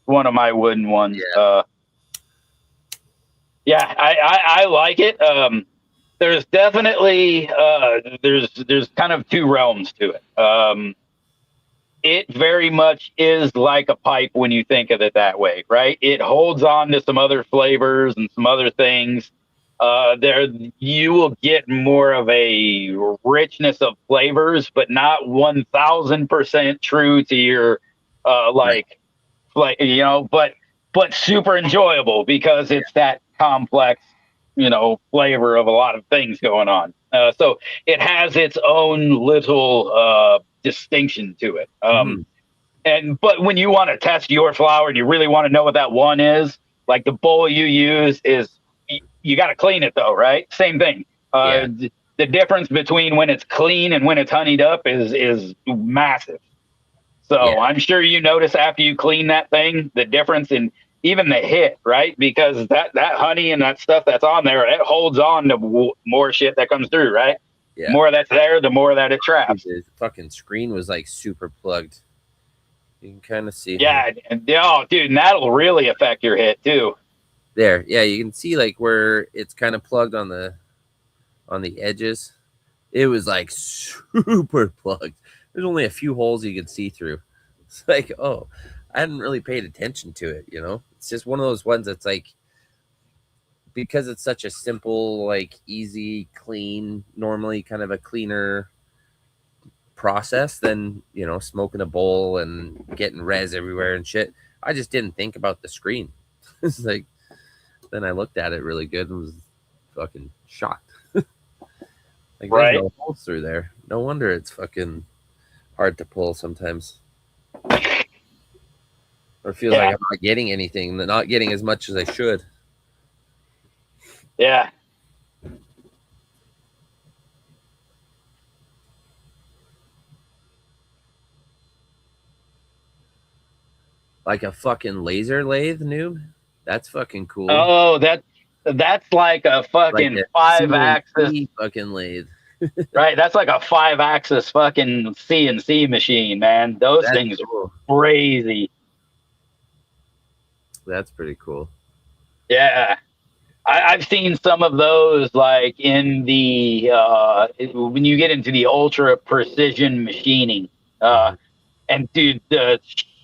one of my wooden ones. Yeah. I like it. There's definitely there's kind of two realms to it. It very much is like a pipe when you think of it that way, right? It holds on to some other flavors and some other things. There you will get more of a richness of flavors, but not 1000% true to your but super enjoyable because it's that complex, flavor of a lot of things going on. So it has its own little distinction to it. But when you want to test your flower and you really want to know what that one is, like the bowl you use is, you got to clean it though, right? Same thing. Yeah. The difference between when it's clean and when it's honeyed up is massive. Yeah. So I'm sure you notice after you clean that thing, the difference in even the hit, right? Because that honey and that stuff that's on there, it holds on to more shit that comes through, right? Yeah. The more that's there, the more that it traps. The fucking screen was like super plugged. You can kind of see. Yeah, oh, dude, and that'll really affect your hit too. There, yeah, you can see like where it's kind of plugged on the edges. It was like super plugged. There's only a few holes you can see through. It's like, oh, I hadn't really paid attention to it, you know? It's just one of those ones that's like, because it's such a simple, like easy, clean, normally kind of a cleaner process than, you know, smoking a bowl and getting res everywhere and shit. I just didn't think about the screen. It's like, then I looked at it really good and was fucking shocked. Like, right? There's no holes through there. No wonder it's fucking hard to pull sometimes. Or feels like I'm not getting anything, not getting as much as I should. Yeah. Like a fucking laser lathe, noob? That's fucking cool. Oh, that's like a fucking like 5-axis fucking lathe. Right, that's like a 5-axis fucking CNC machine, man. Those things are crazy. That's pretty cool. Yeah, I've seen some of those, like in the when you get into the ultra precision machining, and dude, the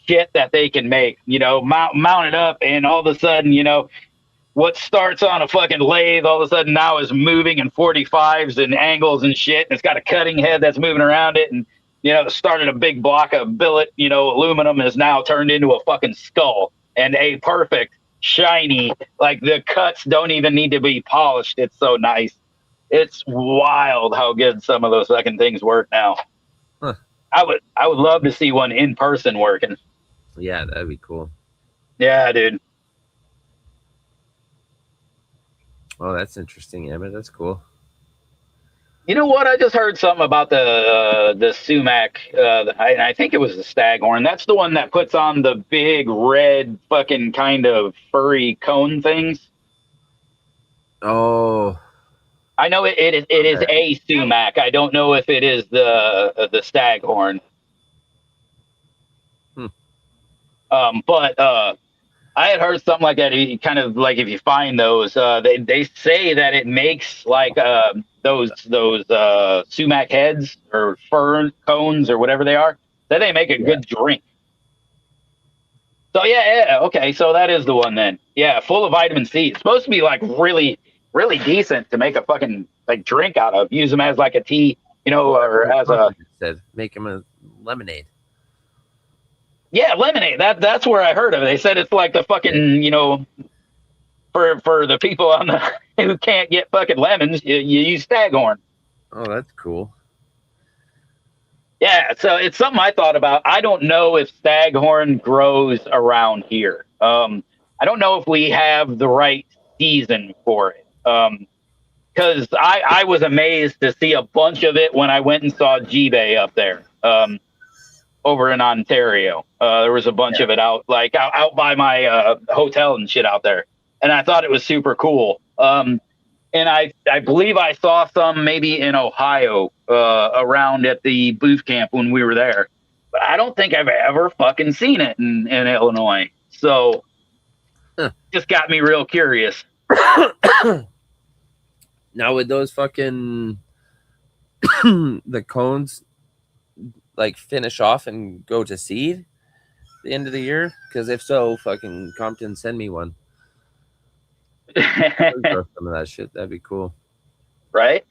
shit that they can make, you know, mount it up, and all of a sudden, you know, what starts on a fucking lathe all of a sudden now is moving in 45s and angles and shit. And it's got a cutting head that's moving around it. And, you know, started a big block of billet, you know, aluminum is now turned into a fucking skull and a perfect, shiny, like the cuts don't even need to be polished. It's so nice. It's wild how good some of those fucking things work now. Huh. I would love to see one in person working. Yeah, that'd be cool. Yeah, dude. Oh, that's interesting, Emmett. That's cool. You know what? I just heard something about the sumac. I think it was the staghorn. That's the one that puts on the big red fucking kind of furry cone things. Oh, I know it is a sumac. I don't know if it is the staghorn. But I had heard something like that. Kind of like if you find those, they say that it makes like those sumac heads or fern cones or whatever they are. That they make a good drink. So yeah, okay. So that is the one then. Yeah, full of vitamin C. It's supposed to be like really, really decent to make a fucking like drink out of. Use them as like a tea, you know, or as a. Said make them a lemonade. Yeah, lemonade. That's where I heard of it. They said it's like the fucking, you know, for the people on the who can't get fucking lemons, you use staghorn. Oh, that's cool. Yeah, so it's something I thought about. I don't know if staghorn grows around here. I don't know if we have the right season for it. Because I was amazed to see a bunch of it when I went and saw G-Bay up there. Over in Ontario. There was a bunch of it out by my hotel and shit out there. And I thought it was super cool. And I believe I saw some maybe in Ohio around at the booth camp when we were there. But I don't think I've ever fucking seen it in Illinois. So just got me real curious. Now with those fucking the cones like finish off and go to seed at the end of the year? Because if so, fucking Compton, send me one. Some of that shit. That'd be cool. Right?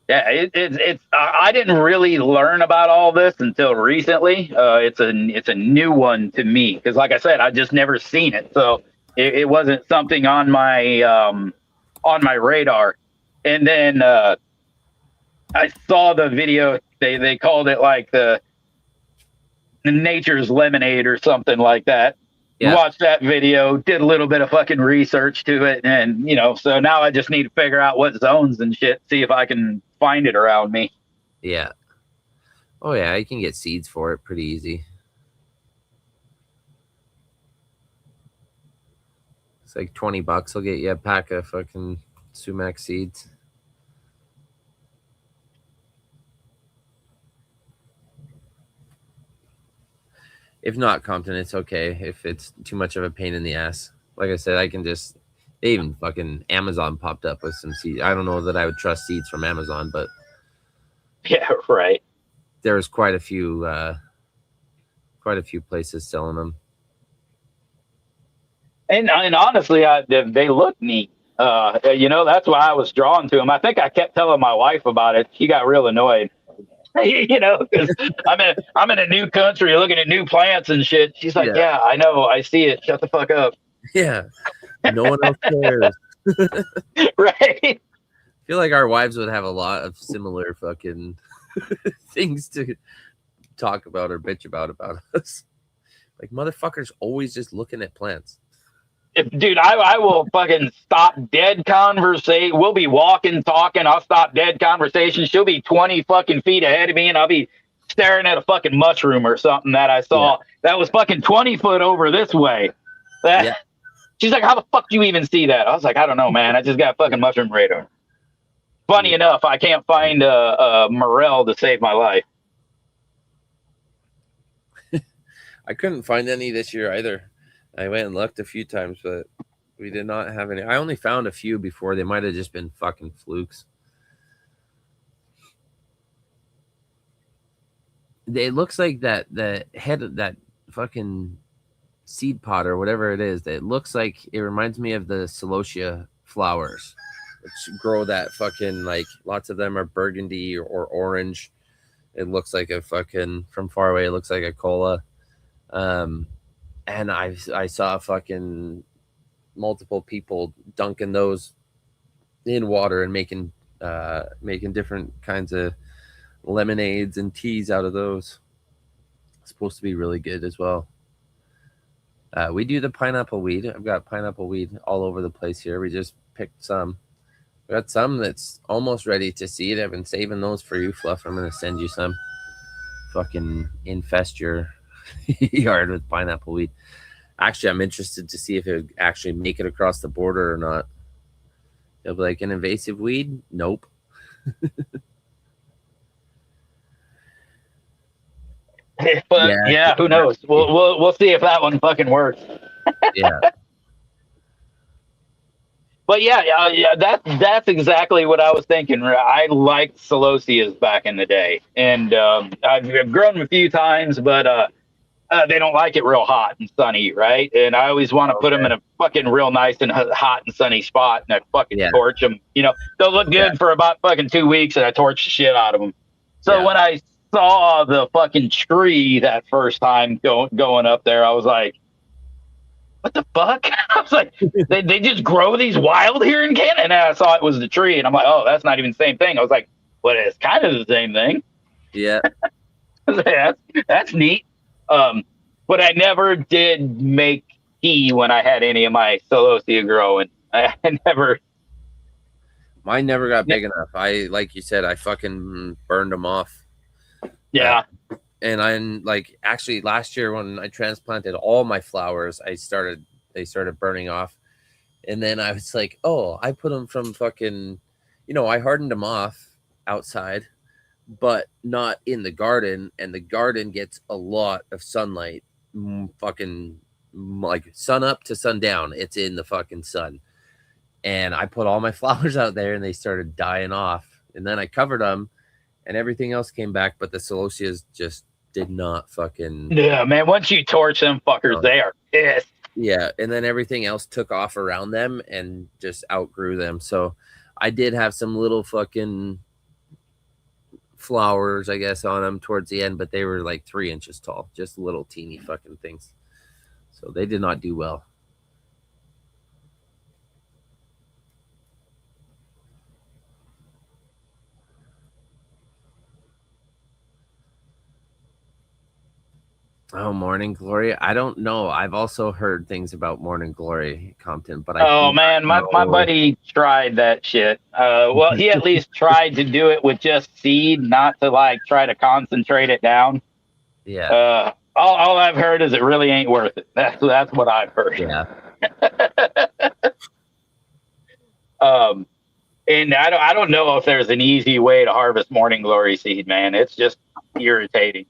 Yeah, it's. I didn't really learn about all this until recently. It's a new one to me because, like I said, I just never seen it, so it wasn't something on my on my radar. And then I saw the video. They called it like the Nature's Lemonade or something like that. Yeah. Watched that video, did a little bit of fucking research to it, and so now I just need to figure out what zones and shit, see if I can find it around me. Yeah. Oh yeah, you can get seeds for it pretty easy. It's like $20. I'll get you a pack of fucking sumac seeds. If not, Compton, it's okay if it's too much of a pain in the ass. Like I said, I can just. They even fucking Amazon popped up with some seeds. I don't know that I would trust seeds from Amazon, but yeah, right. There's quite a few places selling them. And honestly, they look neat. That's why I was drawn to them. I think I kept telling my wife about it. She got real annoyed. Because I'm in a new country looking at new plants and shit. She's like, yeah, I know, I see it. Shut the fuck up. Yeah, no one else cares. Right. I feel like our wives would have a lot of similar fucking things to talk about or bitch about us. Like, motherfuckers always just looking at plants. Dude, I will fucking stop dead conversation. We'll be walking, talking. I'll stop dead conversation. She'll be 20 fucking feet ahead of me, and I'll be staring at a fucking mushroom or something that I saw that was fucking 20 foot over this way. She's like, how the fuck do you even see that? I was like, I don't know, man. I just got fucking mushroom radar. Funny enough, I can't find a morel to save my life. I couldn't find any this year either. I went and looked a few times, but we did not have any. I only found a few before. They might have just been fucking flukes. It looks like that the head of that fucking seed pod or whatever it is. It looks like it reminds me of the celosia flowers, which grow that fucking, like, lots of them are burgundy or orange. It looks like a fucking, from far away, it looks like a cola. And I saw fucking multiple people dunking those in water and making different kinds of lemonades and teas out of those. It's supposed to be really good as well. We do the pineapple weed. I've got pineapple weed all over the place here. We just picked some. We got some that's almost ready to seed. I've been saving those for you, Fluff. I'm going to send you some. Fucking infest your yard with pineapple weed. Actually, I'm interested to see if it would actually make it across the border or not. They'll be like, an invasive weed? Nope. But who knows? We'll see if that one fucking works. Yeah. But that's exactly what I was thinking. I liked celosias back in the day, and I've grown them a few times, but they don't like it real hot and sunny, right? And I always want to put them in a fucking real nice and hot and sunny spot, and I fucking torch them. They'll look good for about fucking 2 weeks, and I torch the shit out of them. So when I saw the fucking tree that first time going up there, I was like, what the fuck? I was like, they just grow these wild here in Canada? And I saw it was the tree, and I'm like, oh, that's not even the same thing. I was like, well, it's kind of the same thing. Yeah. That's neat. But I never did make tea when I had any of my celosia growing. I never. Mine never got big enough. Like you said, I fucking burned them off. Yeah. And I'm like, actually last year when I transplanted all my flowers, they started burning off. And then I was like, oh, I put them from fucking, I hardened them off outside, but not in the garden. And the garden gets a lot of sunlight, fucking like sun up to sundown. It's in the fucking sun. And I put all my flowers out there and they started dying off. And then I covered them and everything else came back, but the celosias just did not fucking. Yeah, man. Once you torch them fuckers, they are pissed. Yeah, and then everything else took off around them and just outgrew them. So I did have some little fucking flowers, I guess, on them towards the end, but they were like 3 inches tall, just little teeny fucking things. So they did not do well. Oh, Morning Glory. I don't know. I've also heard things about Morning Glory, Compton, but I Oh do man, my not know. buddy tried that shit. Well, he at least tried to do it with just seed, not to like try to concentrate it down. Yeah, All I've heard is it really ain't worth it. That's what I've heard. yeah. Um, and I don't know if there's an easy way to harvest morning glory seed, man. It's just irritating.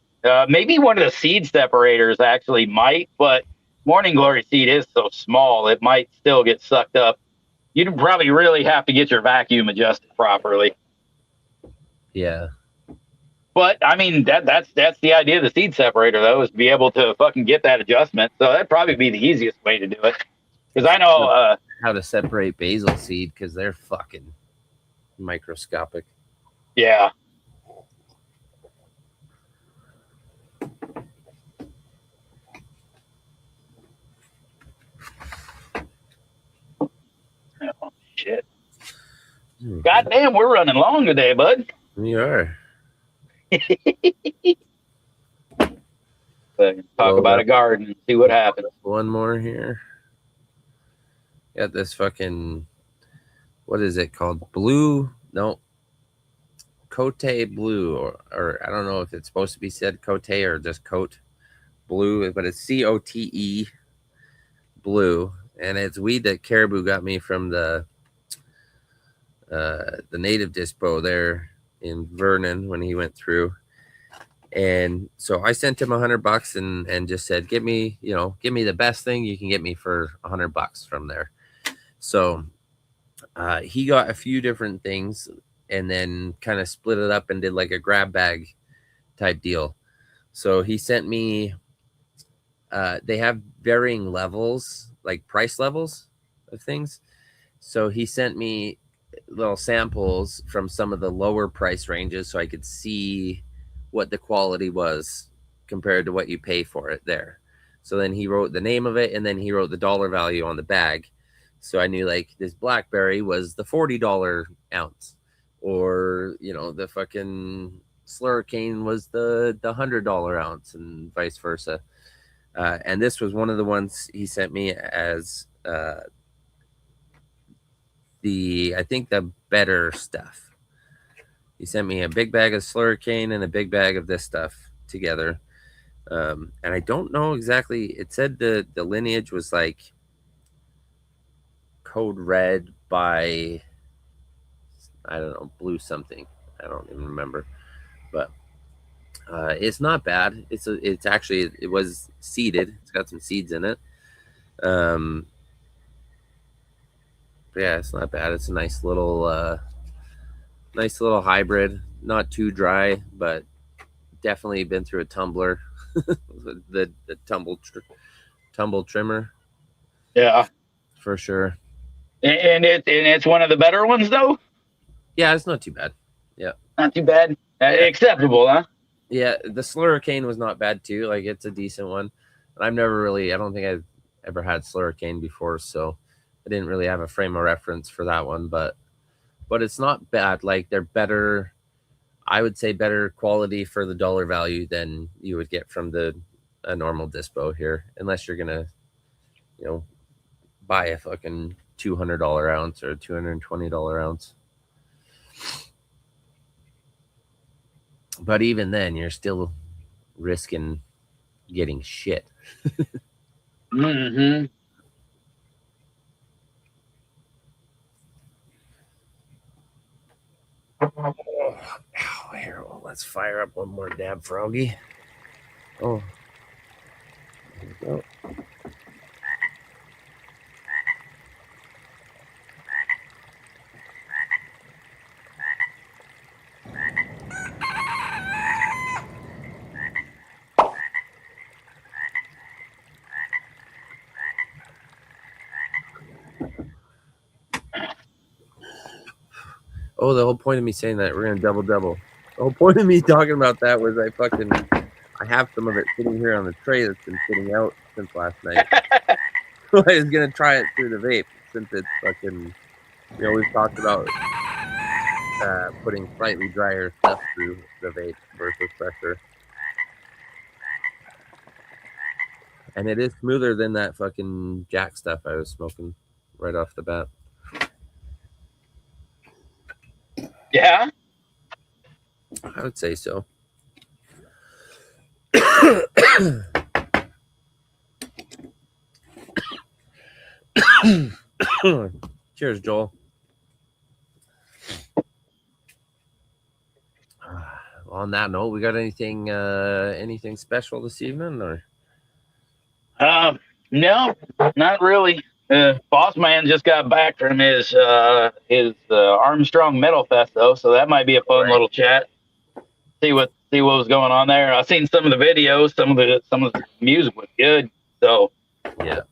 Maybe one of the seed separators actually might, but morning glory seed is so small it might still get sucked up. You'd probably really have to get your vacuum adjusted properly. Yeah. But I mean that's the idea of the seed separator though, is to be able to fucking get that adjustment. So that'd probably be the easiest way to do it. Because I know how to separate basil seed because they're fucking microscopic. yeah. Oh, shit. God damn, we're running long today, bud. We are. Talk about a garden and see what happens. One more here. Got this fucking, what is it called? Blue? No. Cote Blue, or I don't know if it's supposed to be said Cote or just Cote Blue, but it's COTE Blue, and it's weed that Caribou got me from the native dispo there in Vernon when he went through. And so I sent him $100 and just said, give me the best thing you can get me for $100 from there. So he got a few different things and then kind of split it up and did like a grab bag type deal. So he sent me, they have varying levels, like price levels of things. So he sent me little samples from some of the lower price ranges so I could see what the quality was compared to what you pay for it there. So then he wrote the name of it and then he wrote the dollar value on the bag. So I knew like this blackberry was the $40 ounce, or the fucking slurricane was the $100 ounce, and vice versa. And this was one of the ones he sent me as I think the better stuff. He sent me a big bag of slurricane and a big bag of this stuff together. And I don't know exactly. It said the lineage was like code red by, I don't know, blue something. I don't even remember. But it's not bad. It's actually, it was seeded. It's got some seeds in it. But yeah, it's not bad. It's a nice little hybrid. Not too dry, but definitely been through a tumbler. the tumble trimmer. Yeah, for sure. And it's one of the better ones though. Yeah, it's not too bad. Yeah, not too bad. Acceptable, huh? Yeah, the slurricane was not bad too. Like, it's a decent one. And I don't think I've ever had slurricane before, so I didn't really have a frame of reference for that one. But it's not bad. Like, they're better. I would say better quality for the dollar value than you would get from a normal dispo here, unless you're gonna, buy a fucking $200 ounce or $220 ounce. But even then, you're still risking getting shit. Mm-hmm. Here, let's fire up one more dab froggy. Oh, there we go. Oh, the whole point of me saying that we're gonna double. The whole point of me talking about that was I have some of it sitting here on the tray that's been sitting out since last night. So I was gonna try it through the vape since it's fucking. We've talked about putting slightly drier stuff through the vape versus fresher. And it is smoother than that fucking Jack stuff I was smoking right off the bat. Yeah. I would say so. Cheers, Joel. On that note, we got anything special this evening, or? No, not really. Boss man just got back from his Armstrong Metal Fest though, so that might be a fun little chat. See what was going on there. I've seen some of the videos, some of the music was good. So yeah.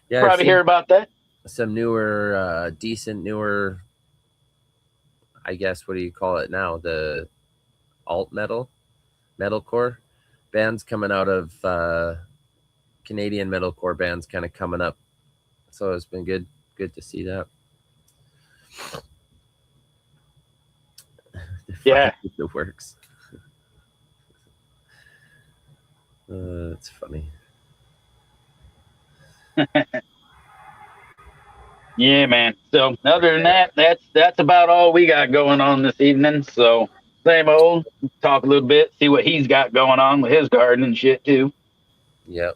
Probably hear about that. Some newer, decent newer. I guess what do you call it now? The alt metalcore bands coming out of Canadian metalcore bands kind of coming up. So it's been good to see that. Yeah, it works. It's funny. Yeah, man. So other than that, that's about all we got going on this evening. So same old. Talk a little bit, see what he's got going on with his garden and shit too. Yep.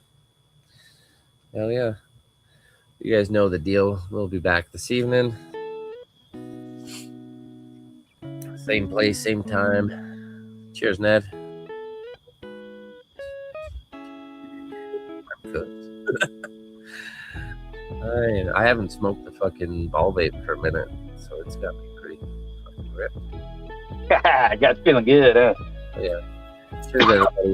Hell yeah. You guys know the deal. We'll be back this evening. Same place, same time. Cheers, Ned. I'm cooked. I haven't smoked the fucking ball vape for a minute, so it's got me pretty fucking ripped. Got feeling good, huh? Yeah. Cheers, everybody.